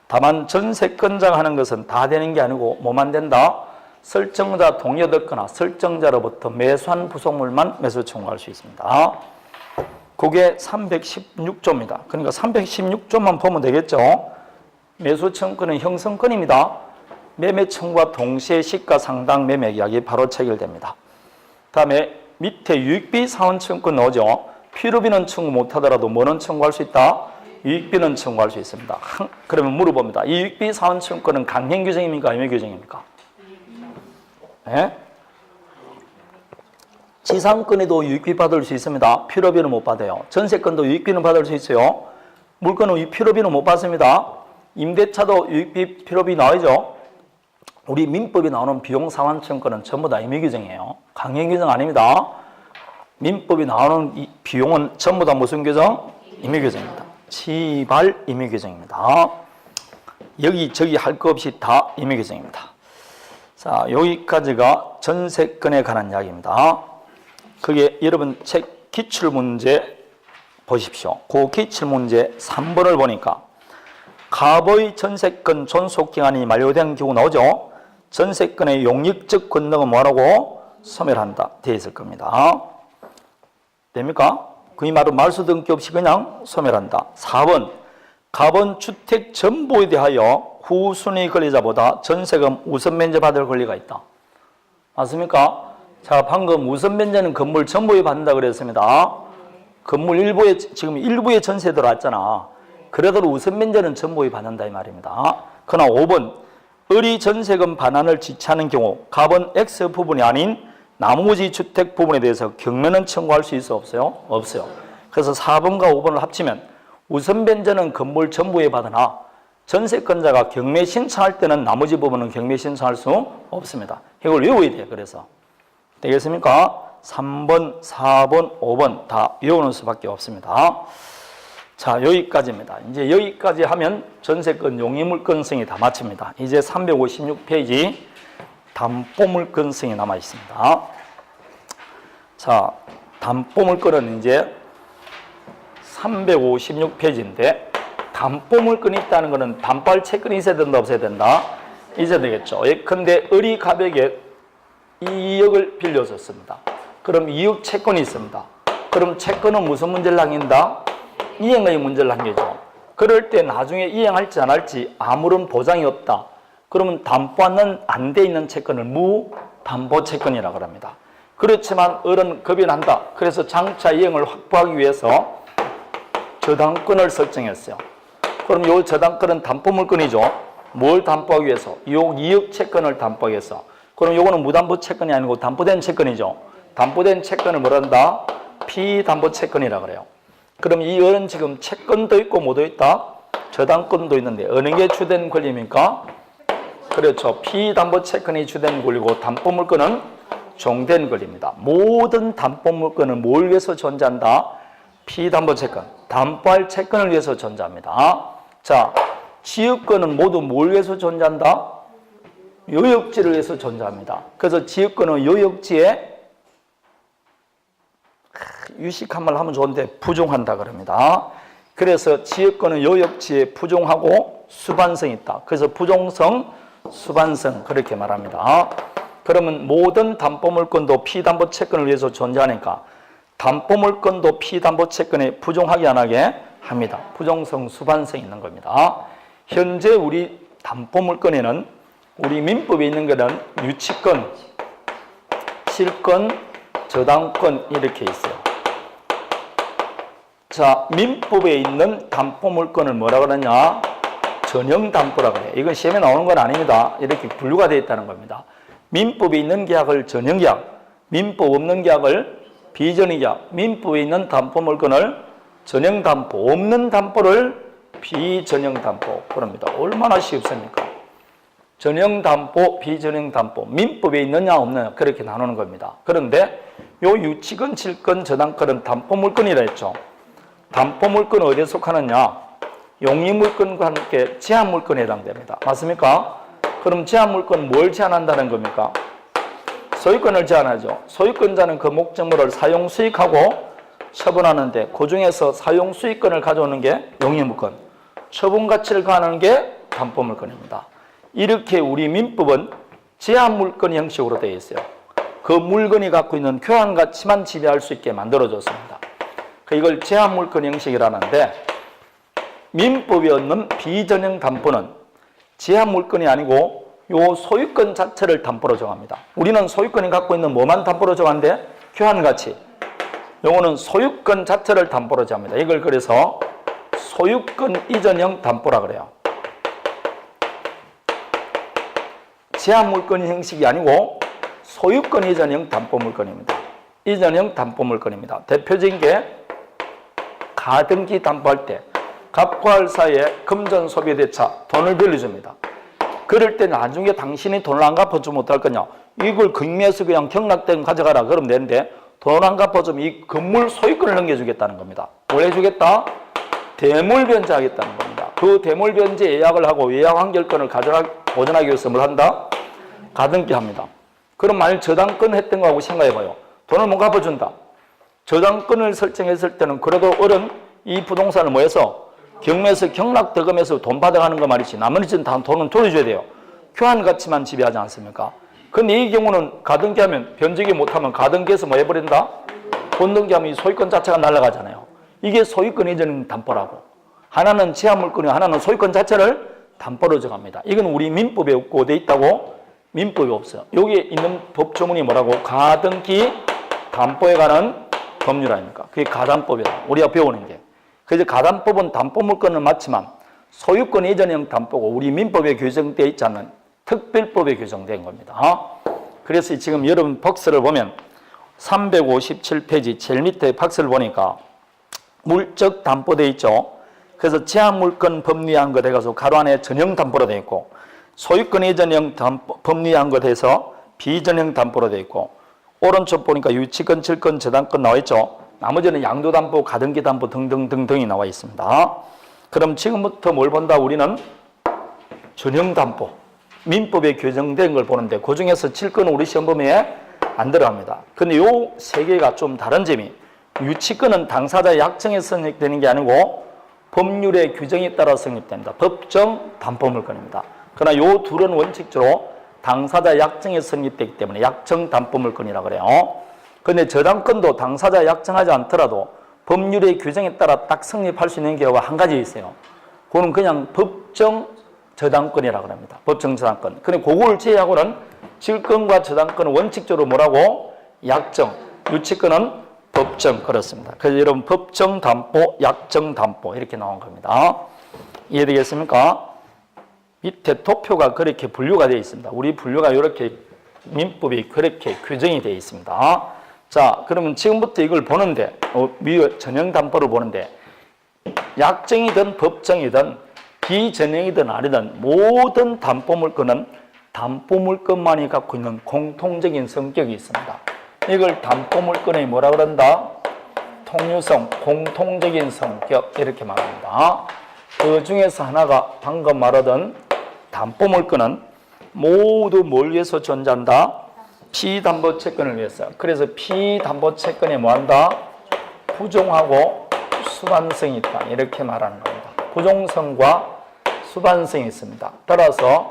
다만 전세권자가 하는 것은 다 되는 게 아니고 뭐만 된다? 설정자 동의 얻었거나 설정자로부터 매수한 부속물만 매수 청구할 수 있습니다. 그게 316조입니다. 그러니까 316조만 보면 되겠죠. 매수 청구는 형성권입니다. 매매 청구와 동시에 시가 상당 매매 계약이 바로 체결됩니다. 다음에 밑에 유익비 사원 청구권 나오죠. 필요비는 청구 못하더라도 뭐는 청구할 수 있다? 유익비는 청구할 수 있습니다. 그러면 물어봅니다. 이 유익비 사원 청구권은 강행 규정입니까? 임의 규정입니까? 네? 지상권에도 유익비 받을 수 있습니다. 필요비는 못 받아요. 전세권도 유익비는 받을 수 있어요. 물건은 필요비는 못 받습니다. 임대차도 유익비, 필요비 나오죠. 우리 민법에 나오는 비용상환청구는 전부 다 임의규정이에요. 강행규정 아닙니다. 민법에 나오는 이 비용은 전부 다 무슨 규정? 임의규정입니다. 지발 임의규정입니다. 여기저기 할 거 없이 다 임의규정입니다. 자, 여기까지가 전세권에 관한 이야기입니다. 그게 여러분 책 기출문제 보십시오. 그 기출문제 3번을 보니까 갑의 전세권 존속기간이 만료된 경우 나오죠. 전세권의 용익적 권능은 뭐라고? 소멸한다. 되어 있을 겁니다. 됩니까? 그 말은 말수 등기 없이 그냥 소멸한다. 4번 갑은 주택 전부에 대하여 후순위 권리자보다 전세금 우선 면제받을 권리가 있다. 맞습니까? 자, 방금 우선 면제는 건물 전부에 받는다 그랬습니다. 건물 일부에 지금 일부에 전세 들어왔잖아. 그래도 우선 면제는 전부에 받는다 이 말입니다. 그러나 5번 을이 전세금 반환을 지체하는 경우 갑은 X 부분이 아닌 나머지 주택 부분에 대해서 경매는 청구할 수 있어 없어요? 없어요. 그래서 4번과 5번을 합치면 우선 면제는 건물 전부에 받으나 전세권자가 경매 신청할 때는 나머지 부분은 경매 신청할 수 없습니다. 이걸 외워야 돼요. 그래서 되겠습니까? 3번, 4번, 5번 다 외우는 수밖에 없습니다. 자, 여기까지입니다. 이제 여기까지 하면 전세권 용의물권성이 다 마칩니다. 이제 356페이지 담보물권성이 남아 있습니다. 자, 담보물권은 이제 356페이지인데 담보물권이 있다는 것은 담보할 채권이 있어야 된다 없어야 된다? 있어야 되겠죠. 예컨대 을이 갑에게 2억을 빌려줬습니다. 그럼 2억 채권이 있습니다. 그럼 채권은 무슨 문제를 남긴다? 이행의 문제를 남기죠. 그럴 때 나중에 이행할지 안 할지 아무런 보장이 없다. 그러면 담보는 안 돼 있는 채권을 무담보채권이라고 합니다. 그렇지만 을은 겁이 난다. 그래서 장차 이행을 확보하기 위해서 저당권을 설정했어요. 그럼 요 저당권은 담보물건이죠. 뭘 담보하기 위해서? 요 이익 채권을 담보하기 위해서. 그럼 요거는 무담보 채권이 아니고 담보된 채권이죠. 담보된 채권을 뭐라 한다? 피담보 채권이라 그래요. 그럼 이 어는 지금 채권도 있고 뭐도 있다? 저당권도 있는데 어느 게 주된 권리입니까? 그렇죠. 피담보 채권이 주된 권리고 담보물건은 종된 권리입니다. 모든 담보물건은 뭘 위해서 존재한다? 피담보 채권, 담보할 채권을 위해서 존재합니다. 자, 지역권은 모두 뭘 위해서 존재한다? 요역지를 위해서 존재합니다. 그래서 지역권은 요역지에 유식한 말 하면 좋은데 부종한다 그럽니다. 그래서 지역권은 요역지에 부종하고 수반성이 있다. 그래서 부종성, 수반성 그렇게 말합니다. 그러면 모든 담보물건도 피담보 채권을 위해서 존재하니까 담보물건도 피담보 채권에 부종하게 안 하게 합니다. 부종성, 수반성이 있는 겁니다. 현재 우리 담보물건에는 우리 민법에 있는 것은 유치권, 실권, 저당권 이렇게 있어요. 자, 민법에 있는 담보물건을 뭐라 그러냐? 전형담보라 그래요. 이건 시험에 나오는 건 아닙니다. 이렇게 분류가 되어 있다는 겁니다. 민법에 있는 계약을 전형계약, 민법 없는 계약을 비전형계약, 민법에 있는 담보물건을 전형담보, 없는 담보를 비전형담보 그럽니다. 얼마나 쉽습니까? 전형담보, 비전형담보, 민법에 있느냐 없느냐 그렇게 나누는 겁니다. 그런데 요 유치권, 칠권, 저당권은 담보물건이라 했죠. 담보물건은 어디에 속하느냐? 용의물건과 함께 제한물건에 해당됩니다. 맞습니까? 그럼 제한물건은 뭘 제한한다는 겁니까? 소유권을 제한하죠. 소유권자는 그 목적물을 사용수익하고 처분하는데 그 중에서 사용수익권을 가져오는 게 용의물건, 처분가치를 가하는 게 담보물건입니다. 이렇게 우리 민법은 제한물건 형식으로 되어 있어요. 그 물건이 갖고 있는 교환가치만 지배할 수 있게 만들어졌습니다. 이걸 제한물건 형식이라는데 민법이 얻는 비전형 담보는 제한물건이 아니고 요 소유권 자체를 담보로 정합니다. 우리는 소유권이 갖고 있는 뭐만 담보로 정하는데 교환가치. 요거는 소유권 자체를 담보로 정합니다. 이걸 그래서 소유권 이전형 담보라 그래요. 제한물건 형식이 아니고 소유권 이전형 담보물건입니다. 이전형 담보물건입니다. 대표적인 게 가등기 담보할 때 갑과 할 사이에 금전소비대차 돈을 빌려줍니다. 그럴 때 나중에 당신이 돈을 안 갚아주면 어떡할 거냐? 이걸 경매에서 그냥 경락된 가져가라 그러면 되는데 돈 안 갚아주면 이 건물 소유권을 넘겨주겠다는 겁니다. 뭘 해주겠다? 대물변제하겠다는 겁니다. 그 대물변제 예약을 하고 예약 환결권을 보존하기 위해서 뭘 한다? 가등기 합니다. 그럼 만약 저당권 했던 거하고 생각해봐요. 돈을 못 갚아준다. 저당권을 설정했을 때는 그래도 어른 이 부동산을 뭐 해서 경매에서 경락대금에서 돈 받아가는 거 말이지 나머지는 다 돈은 돌려줘야 돼요. 교환가치만 지배하지 않습니까? 근데 이 경우는 가등기 하면 변제기 못하면 가등기에서 뭐 해버린다? 본등기 하면 이 소유권 자체가 날아가잖아요. 이게 소유권 이전 담보라고. 하나는 제한물건이고 하나는 소유권 자체를 담보로 정합니다. 이건 우리 민법에 없고 어디에 있다고? 민법이 없어요. 여기에 있는 법조문이 뭐라고? 가등기 담보에 관한 법률 아닙니까? 그게 가담법이다. 우리가 배우는 게. 그래서 가담법은 담보물건은 맞지만 소유권 이전형 담보고 우리 민법에 규정되어 있지 않는 특별법에 규정된 겁니다. 그래서 지금 여러분 박스를 보면 357페이지 제일 밑에 박스를 보니까 물적 담보되어 있죠. 그래서 제한물건 법리한 것 해가지고 가로 안에 전형 담보로 되어 있고 소유권 이전형 법리한 것 해서 비전형 담보로 되어 있고 오른쪽 보니까 유치권, 칠권, 저당권 나와 있죠. 나머지는 양도담보, 가등기 담보 등등등등이 나와 있습니다. 그럼 지금부터 뭘 본다? 우리는 전형담보, 민법에 규정된 걸 보는데 그 중에서 칠권은 우리 시험 범위에 안 들어갑니다. 근데 요 세 개가 좀 다른 점이 유치권은 당사자 약정에 성립되는 게 아니고 법률의 규정에 따라 성립됩니다. 법정 담보물건입니다. 그러나 요 둘은 원칙적으로 당사자 약정에 성립되기 때문에 약정 담보물건이라고 그래요. 그런데 저당권도 당사자 약정하지 않더라도 법률의 규정에 따라 딱 성립할 수 있는 경우가 한 가지 있어요. 그거는 그냥 법정 저당권이라고 합니다. 법정 저당권. 근데 그걸 제외하고는 칠권과 저당권은 원칙적으로 뭐라고? 약정. 유치권은 법정 그렇습니다. 그래서 여러분 법정 담보, 약정 담보 이렇게 나온 겁니다. 이해되겠습니까? 밑에 도표가 그렇게 분류가 되어 있습니다. 우리 분류가 이렇게 민법이 그렇게 규정이 되어 있습니다. 자, 그러면 지금부터 이걸 보는데 전형 담보를 보는데 약정이든 법정이든 비전형이든 아니든 모든 담보물건은 담보물건만이 갖고 있는 공통적인 성격이 있습니다. 이걸 담보물건의 뭐라 그런다? 통유성, 공통적인 성격 이렇게 말합니다. 그 중에서 하나가 방금 말하던 담보물건은 모두 뭘 위해서 존재한다? 피담보채권을 위해서. 그래서 피담보채권에 뭐한다? 부종하고 수반성이 있다 이렇게 말하는 겁니다. 부종성과 수반성이 있습니다. 따라서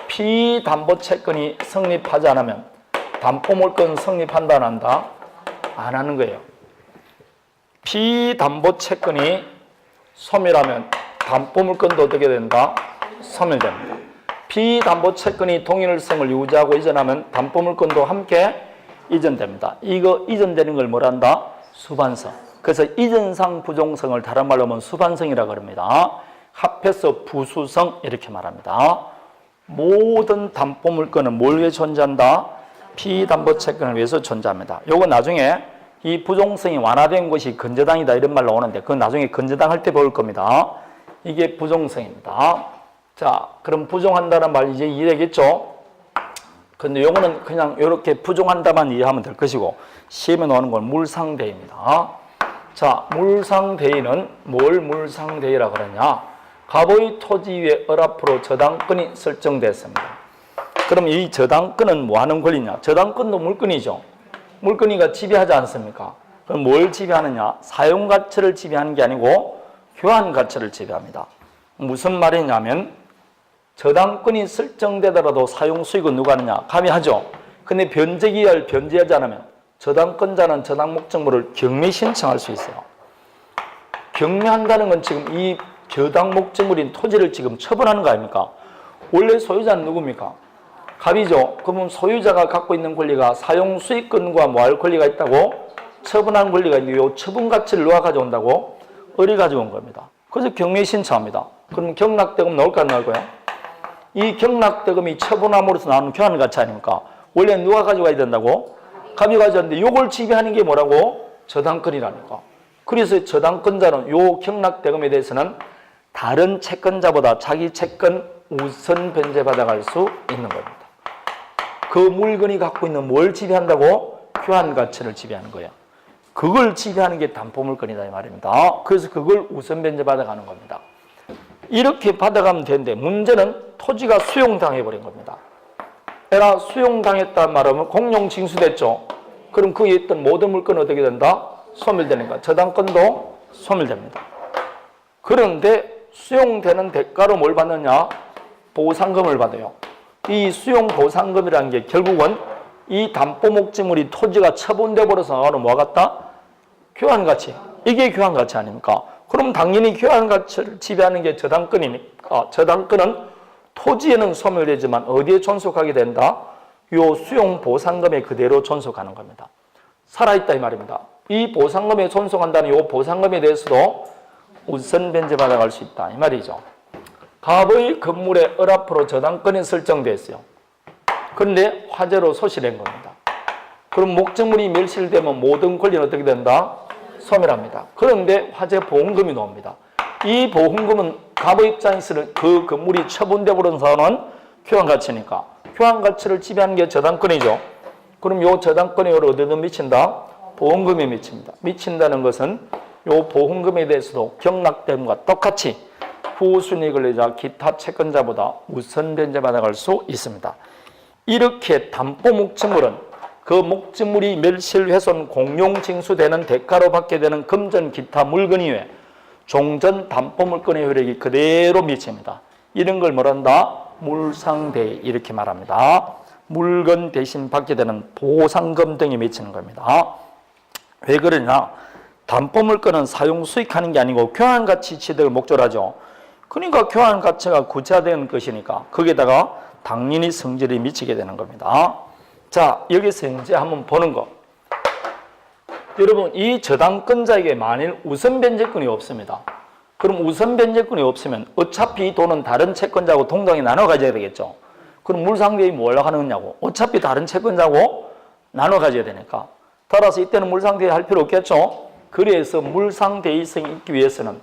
피담보채권이 성립하지 않으면 담보물건 성립한다 안 한다? 안 하는 거예요. 피담보채권이 소멸하면 담보물건도 어떻게 된다? 소멸됩니다. 피담보채권이 동일성을 유지하고 이전하면 담보물건도 함께 이전됩니다. 이거 이전되는 걸 뭐란다? 수반성. 그래서 이전상 부종성을 다른 말로 하면 수반성이라고 합니다. 합해서 부수성 이렇게 말합니다. 모든 담보물건은 뭘 위해 존재한다? 피담보채권을 위해서 존재합니다. 요거 나중에 이 부종성이 완화된 것이 근저당이다 이런 말 나오는데 그건 나중에 근저당 할 때 배울 겁니다. 이게 부종성입니다. 자, 그럼 부종한다는 말 이제 이해되겠죠? 근데 요거는 그냥 이렇게 부종한다만 이해하면 될 것이고 시험에 나오는 건 물상대입니다. 자, 물상대의는 뭘 물상대의라고 그러냐? 갑의 토지 위에 을앞으로 저당권이 설정됐습니다. 그럼 이 저당권은 뭐 하는 권리냐? 저당권도 물권이죠. 물권이가 지배하지 않습니까? 그럼 뭘 지배하느냐? 사용가치를 지배하는 게 아니고 교환가치를 지배합니다. 무슨 말이냐면 저당권이 설정되더라도 사용수익은 누가 하느냐? 갑이 하죠. 근데 변제기할 변제하지 않으면 저당권자는 저당 목적물을 경매 신청할 수 있어요. 경매한다는 건 지금 이 저당 목적물인 토지를 지금 처분하는 거 아닙니까? 원래 소유자는 누굽니까? 갑이죠. 그러면 소유자가 갖고 있는 권리가 사용수익권과 뭐 할 권리가 있다고? 처분한 권리가 있는데 이 처분 가치를 누가 가져온다고? 을이 가져온 겁니다. 그래서 경매 신청합니다. 그럼 경락대금 나올까 안 나올 거야? 이 경락대금이 처분함으로써 나오는 교환가치 아닙니까? 원래 누가 가져가야 된다고? 갑이 가져왔는데 이걸 지배하는 게 뭐라고? 저당권이라니까. 그래서 저당권자는 이 경락대금에 대해서는 다른 채권자보다 자기 채권 우선 변제받아갈 수 있는 겁니다. 그 물건이 갖고 있는 뭘 지배한다고? 교환가치를 지배하는 거예요. 그걸 지배하는 게 담보물건이다 이 말입니다. 그래서 그걸 우선 변제받아가는 겁니다. 이렇게 받아가면 되는데 문제는 토지가 수용당해버린 겁니다. 에라 수용당했단 말하면 공용징수됐죠. 그럼 거기에 있던 모든 물건은 어떻게 된다? 소멸되는 거야. 저당권도 소멸됩니다. 그런데 수용되는 대가로 뭘 받느냐? 보상금을 받아요. 이 수용보상금이라는 게 결국은 이 담보목지물이 토지가 처분돼 버려서 나오는 뭐가 같다? 교환가치. 이게 교환가치 아닙니까? 그럼 당연히 교환가치를 지배하는 게 저당권이니까 저당권은 토지에는 소멸되지만 어디에 존속하게 된다? 요 수용보상금에 그대로 존속하는 겁니다. 살아있다 이 말입니다. 이 보상금에 존속한다는 요 보상금에 대해서도 우선 변제받아갈 수 있다 이 말이죠. 갑의 건물에 을앞으로 저당권이 설정되어 있어요. 그런데 화재로 소실된 겁니다. 그럼 목적물이 멸실되면 모든 권리는 어떻게 된다? 소멸합니다. 그런데 화재 보험금이 나옵니다. 이 보험금은 갑의 입장에서는 그 건물이 처분되어 버린 사안은 교환가치니까 교환가치를 지배하는 게 저당권이죠. 그럼 이 저당권이 어디든 미친다? 보험금에 미칩니다. 미친다는 것은 이 보험금에 대해서도 경락됨과 똑같이 후순위 권리자 기타 채권자보다 우선 변제받아갈 수 있습니다. 이렇게 담보 목적물은 그 목적물이 멸실, 훼손, 공용 징수되는 대가로 받게 되는 금전 기타 물건 이외에 종전 담보 물건의 효력이 그대로 미칩니다. 이런 걸 뭐란다? 물상대의 이렇게 말합니다. 물건 대신 받게 되는 보상금 등이 미치는 겁니다. 왜 그러냐? 담보 물건은 사용 수익하는 게 아니고 교환가치 취득을 목적으로 하죠. 그러니까 교환가치가 구체화되는 것이니까 거기에다가 당연히 성질이 미치게 되는 겁니다. 자, 여기서 이제 한번 보는 거. 여러분 이 저당권자에게 만일 우선 변제권이 없습니다. 그럼 우선 변제권이 없으면 어차피 이 돈은 다른 채권자하고 동등하게 나눠 가져야 되겠죠. 그럼 물상대액이 뭐라고 하는 거냐고. 어차피 다른 채권자하고 나눠 가져야 되니까. 따라서 이때는 물상대액 할 필요 없겠죠. 그래서 물상대위성이 있기 위해서는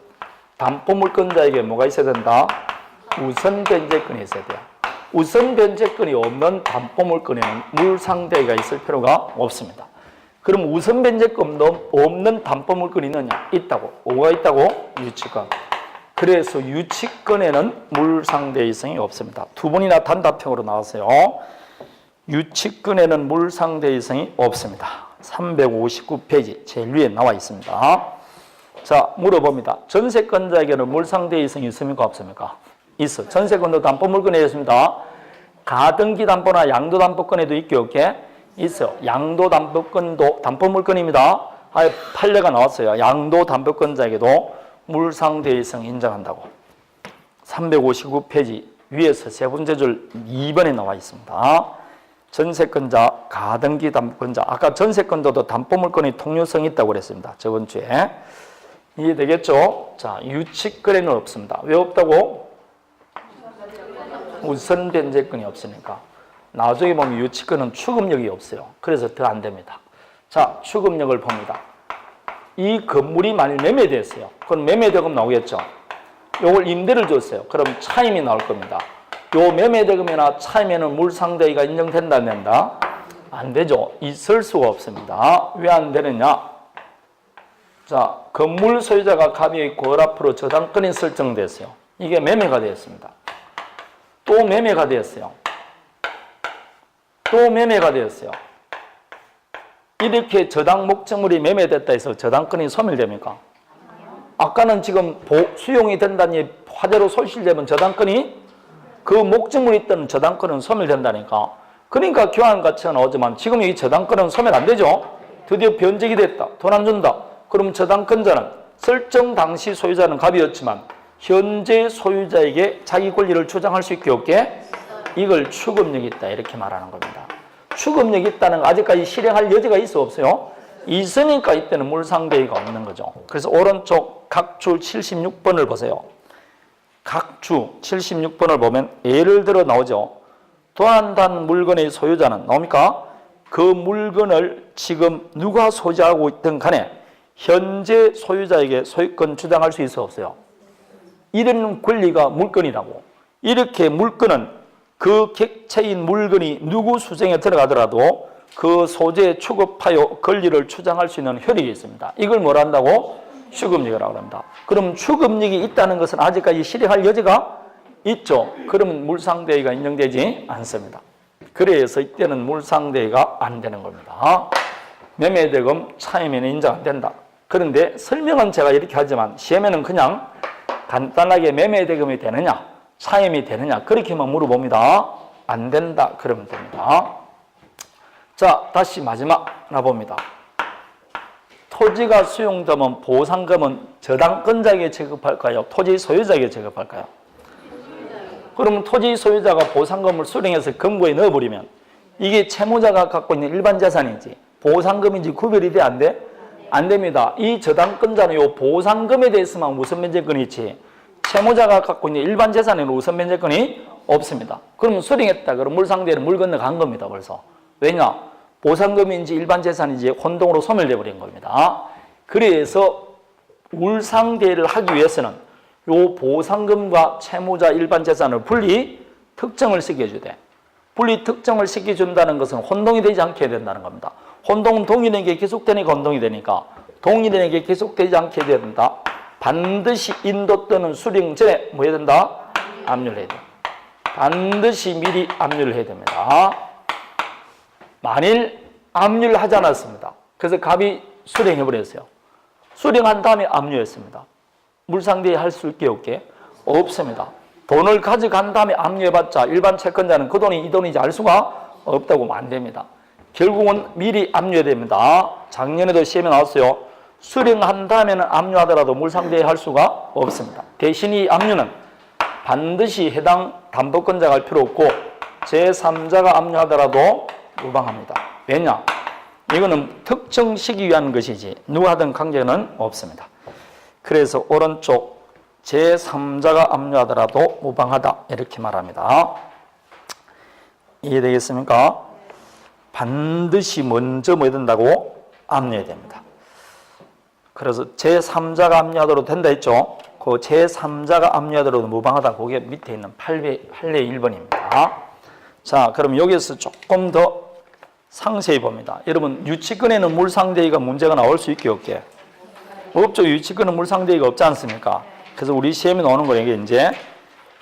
담보물권자에게 뭐가 있어야 된다? 우선 변제권이 있어야 돼요. 우선 변제권이 없는 담보물권에는 물상대위가 있을 필요가 없습니다. 그럼 우선 변제권도 없는 담보물권이 있느냐? 있다고. 뭐가 있다고? 유치권. 그래서 유치권에는 물상대위성이 없습니다. 두 번이나 단답형으로 나왔어요. 유치권에는 물상대위성이 없습니다. 359페이지 제일 위에 나와 있습니다. 자, 물어봅니다. 전세권자에게는 물상대위성이 있습니까? 없습니까? 있어. 전세권도 담보물권에 있습니다. 가등기 담보나 양도 담보권에도 있게 없게? 있어요. 양도 담보권도 담보물권입니다. 판례가 나왔어요. 양도 담보권자에게도 물상대위성 인정한다고. 359페이지 위에서 세 번째 줄 2번에 나와 있습니다. 전세권자, 가등기 담보권자. 아까 전세권자도 담보물권의 통유성이 있다고 그랬습니다. 저번 주에. 이해되겠죠? 자, 유치권에는 없습니다. 왜 없다고? 우선 변제권이 없으니까. 나중에 보면 유치권은 추금력이 없어요. 그래서 더 안 됩니다. 자, 추금력을 봅니다. 이 건물이 만일 매매됐어요. 그럼 매매대금 나오겠죠. 요걸 임대를 줬어요. 그럼 차임이 나올 겁니다. 요 매매대금이나 차임에는 물상대위가 인정된다 안 된다? 안 되죠. 있을 수가 없습니다. 왜 안 되느냐? 자, 건물 소유자가 갑의 월 앞으로 저당권이 설정됐어요. 이게 매매가 되었습니다. 또 매매가 되었어요. 또 매매가 되었어요. 이렇게 저당 목적물이 매매됐다 해서 저당권이 소멸됩니까? 아까는 지금 수용이 된다니 화재로 소실되면 저당권이 그 목적물이 있던 저당권은 소멸된다니까. 그러니까 교환가치가 나오지만 지금 이 저당권은 소멸 안 되죠. 드디어 변제가 됐다. 돈 안 준다. 그럼 저당권자는 설정 당시 소유자는 갑이었지만 현재 소유자에게 자기 권리를 주장할 수 있게 없게 이걸 추금력이 있다 이렇게 말하는 겁니다. 추금력이 있다는 거 아직까지 실행할 여지가 있어 없어요? 있으니까 이때는 물상대위가 없는 거죠. 그래서 오른쪽 각주 76번을 보세요. 각주 76번을 보면 예를 들어 나오죠. 도난된 물건의 소유자는 나옵니까? 그 물건을 지금 누가 소지하고 있든 간에 현재 소유자에게 소유권 주장할 수 있어 없어요? 이런 권리가 물건이라고. 이렇게 물건은 그 객체인 물건이 누구 수정에 들어가더라도 그 소재에 취급하여 권리를 주장할 수 있는 효력이 있습니다. 이걸 뭘 한다고? 추금력이라고 합니다. 그럼 추금력이 있다는 것은 아직까지 실행할 여지가 있죠. 그러면 물상대위가 인정되지 않습니다. 그래서 이때는 물상대위가 안 되는 겁니다. 매매대금 차임에는 인정 안 된다. 그런데 설명은 제가 이렇게 하지만 시험에는 그냥 간단하게 매매대금이 되느냐 차임이 되느냐 그렇게만 물어봅니다. 안 된다 그러면 됩니다. 자, 다시 마지막 하나 봅니다. 토지가 수용되면 보상금은 저당권자에게 지급할까요? 토지 소유자에게 지급할까요? 그러면 토지 소유자가 보상금을 수령해서 금고에 넣어버리면 이게 채무자가 갖고 있는 일반 재산인지 보상금인지 구별이 돼? 안 돼? 안 됩니다. 이 저당권자는 이 보상금에 대해서만 우선 변제권이 있지 채무자가 갖고 있는 일반 재산에는 우선 변제권이 없습니다. 그러면 수령했다. 그럼 물상대위는 물 건너간 겁니다. 벌써. 왜냐? 보상금인지 일반 재산인지 혼동으로 소멸돼 버린 겁니다. 그래서 물상대위를 하기 위해서는 이 보상금과 채무자 일반 재산을 분리 특정을 시켜줘야 돼. 분리 특정을 시켜준다는 것은 혼동이 되지 않게 해야 된다는 겁니다. 혼동은 동일에게 계속되니까 혼동이 되니까 동일에게 계속되지 않게 해야 된다. 반드시 인도 또는 수령 전에 뭐 해야 된다? 압류를 해야 돼. 반드시 미리 압류를 해야 됩니다. 만일 압류를 하지 않았습니다. 그래서 갑이 수령해버렸어요. 수령한 다음에 압류했습니다. 물상대위 할 수 있게 없게? 없습니다. 돈을 가져간 다음에 압류해봤자 일반 채권자는 그 돈이 이 돈인지 알 수가 없다고 하면 안 됩니다. 결국은 미리 압류해야 됩니다. 작년에도 시험에 나왔어요. 수령한 다음에는 압류하더라도 물상대위 할 수가 없습니다. 대신 이 압류는 반드시 해당 담보권자가 할 필요 없고 제3자가 압류하더라도 무방합니다. 왜냐? 이거는 특정시기 위한 것이지 누가 하든 관계는 없습니다. 그래서 오른쪽 제3자가 압류하더라도 무방하다 이렇게 말합니다. 이해되겠습니까? 반드시 먼저 뭐 해야 된다고? 압류해야 됩니다. 그래서 제3자가 압류하더라도 된다 했죠? 그 제3자가 압류하더라도 무방하다. 그게 밑에 있는 8의 1번입니다. 자, 그럼 여기서 조금 더 상세히 봅니다. 여러분, 유치권에는 물상대의가 문제가 나올 수 있게 없게? 없죠. 유치권은 물상대의가 없지 않습니까? 그래서 우리 시험에 나오는 거 이게 이제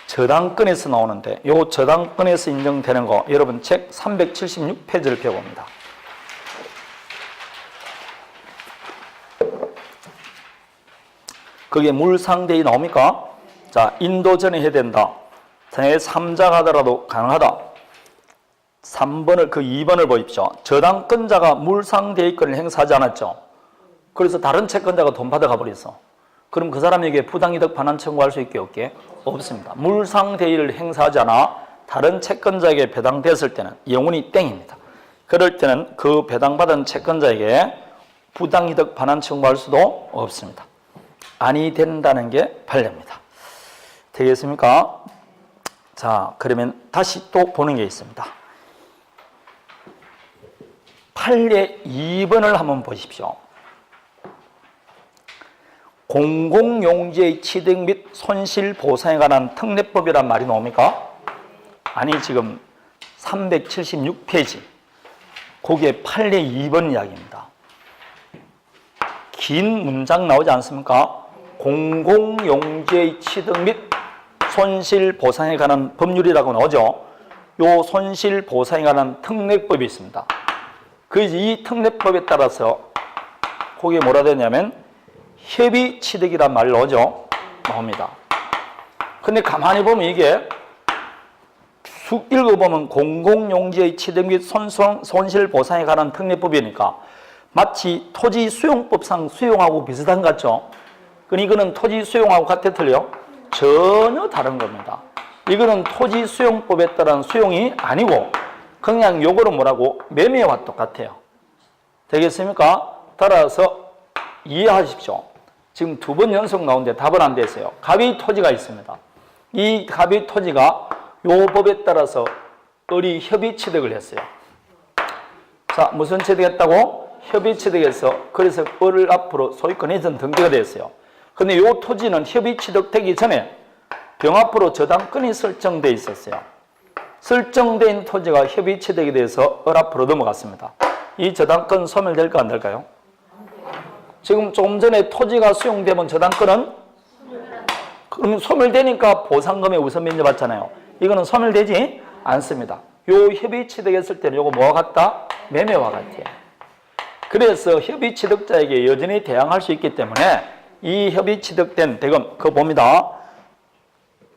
저당권에서 나오는데, 요 저당권에서 인정되는 거, 여러분 책 376페이지를 펴봅니다. 그게 물상대의 나옵니까? 자, 인도전에 해야 된다. 제3자가 하더라도 가능하다. 3번을, 그 2번을 보십시오. 저당권자가 물상대의권을 행사하지 않았죠. 그래서 다른 채권자가 돈 받아가 버렸어. 그럼 그 사람에게 부당이득 반환 청구할 수 있게 없게? 없습니다. 물상대의를 행사하지 않아 다른 채권자에게 배당됐을 때는 영원히 땡입니다. 그럴 때는 그 배당받은 채권자에게 부당이득 반환 청구할 수도 없습니다. 아니 된다는 게 판례입니다. 되겠습니까? 자, 그러면 다시 또 보는 게 있습니다. 판례 2번을 한번 보십시오. 공공용지의 취득 및 손실 보상에 관한 특례법이란 말이 나옵니까? 아니, 지금 376페이지. 그게 판례 2번 이야기입니다. 긴 문장 나오지 않습니까? 공공용지의 취득 및 손실 보상에 관한 법률이라고 나오죠. 요 손실 보상에 관한 특례법이 있습니다. 그래서 이 특례법에 따라서 거기에 뭐라 되냐면 협의 취득이란 말이 나오죠. 나옵니다. 근데 가만히 보면 이게 쭉 읽어보면 공공용지의 취득 및 손실 보상에 관한 특례법이니까 마치 토지 수용법상 수용하고 비슷한 것 같죠? 이거는 토지 수용하고 같아 틀려? 전혀 다른 겁니다. 이거는 토지 수용법에 따른 수용이 아니고 그냥 요거는 뭐라고? 매매와 똑같아요. 되겠습니까? 따라서 이해하십시오. 지금 2번 연속 나오는데 답은 안 됐어요. 갑의 토지가 있습니다. 이 갑의 토지가 요 법에 따라서 을이 협의 취득을 했어요. 자, 무슨 취득했다고? 협의 취득해서 그래서 을을 앞으로 소유권 이전 등기가 됐어요. 근데 요 토지는 협의 취득되기 전에 병합으로 저당권이 설정돼 있었어요. 설정된 토지가 협의 취득이 돼서 을 앞으로 넘어갔습니다. 이 저당권 소멸될까 안 될까요? 지금 조금 전에 토지가 수용되면 저당권은 그러면 소멸되니까 보상금에 우선 면제받잖아요. 이거는 소멸되지 않습니다. 요 협의 취득했을 때는 요거 뭐와 같다? 매매와 같아요. 그래서 협의 취득자에게 여전히 대항할 수 있기 때문에 이 협의 취득된 대금 그거 봅니다.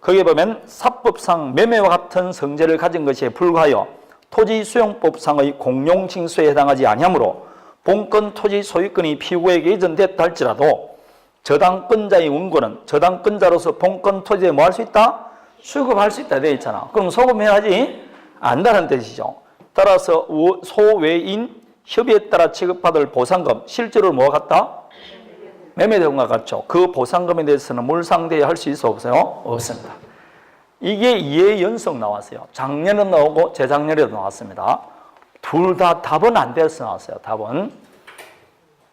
거기에 보면 사법상 매매와 같은 성질을 가진 것에 불과하여 토지 수용법상의 공용 징수에 해당하지 아니하므로 본권 토지 소유권이 피고에게 이전됐다 할지라도 저당권자의 원고는 저당권자로서 본권 토지에 뭐 할 수 있다? 수급할 수 있다 되어 있잖아. 그럼 소급해야지 안다는 뜻이죠. 따라서 소외인 협의에 따라 지급받을 보상금 실제로 뭐와 같다? 매매대금과 같죠. 그 보상금에 대해서는 물상대에 할 수 있어 없어요? 없습니다. 이게 2회 연속 나왔어요. 작년에 나오고 재작년에도 나왔습니다. 둘 다 답은 안 돼서 나왔어요. 답은.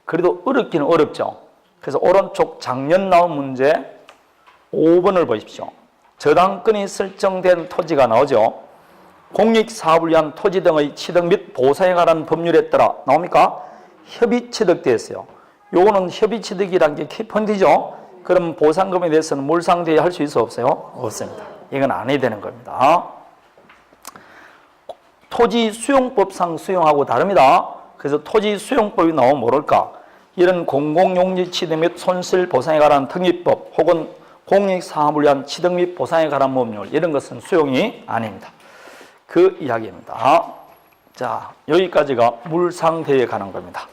그래도 어렵기는 어렵죠. 그래서 오른쪽 작년 나온 문제 5번을 보십시오. 저당권이 설정된 토지가 나오죠. 공익사업을 위한 토지 등의 취득 및 보상에 관한 법률에 따라 나옵니까? 협의 취득되었어요. 요거는 협의 취득이란 게 키포인트죠. 그럼 보상금에 대해서는 물상대에 할 수 있어 없어요? 없습니다. 이건 안 해야 되는 겁니다. 토지 수용법상 수용하고 다릅니다. 그래서 토지 수용법이 나오면 모를까? 이런 공공용지 취득 및 손실 보상에 관한 특례법 혹은 공익사업을 위한 취득 및 보상에 관한 법률 이런 것은 수용이 아닙니다. 그 이야기입니다. 자, 여기까지가 물상대에 관한 겁니다.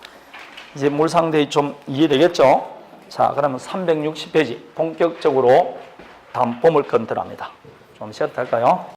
이제 물상대에 좀 이해되겠죠? 자, 그러면 360페이지 본격적으로 다음 봄을 컨트롤합니다. 좀 쉬었다 할까요?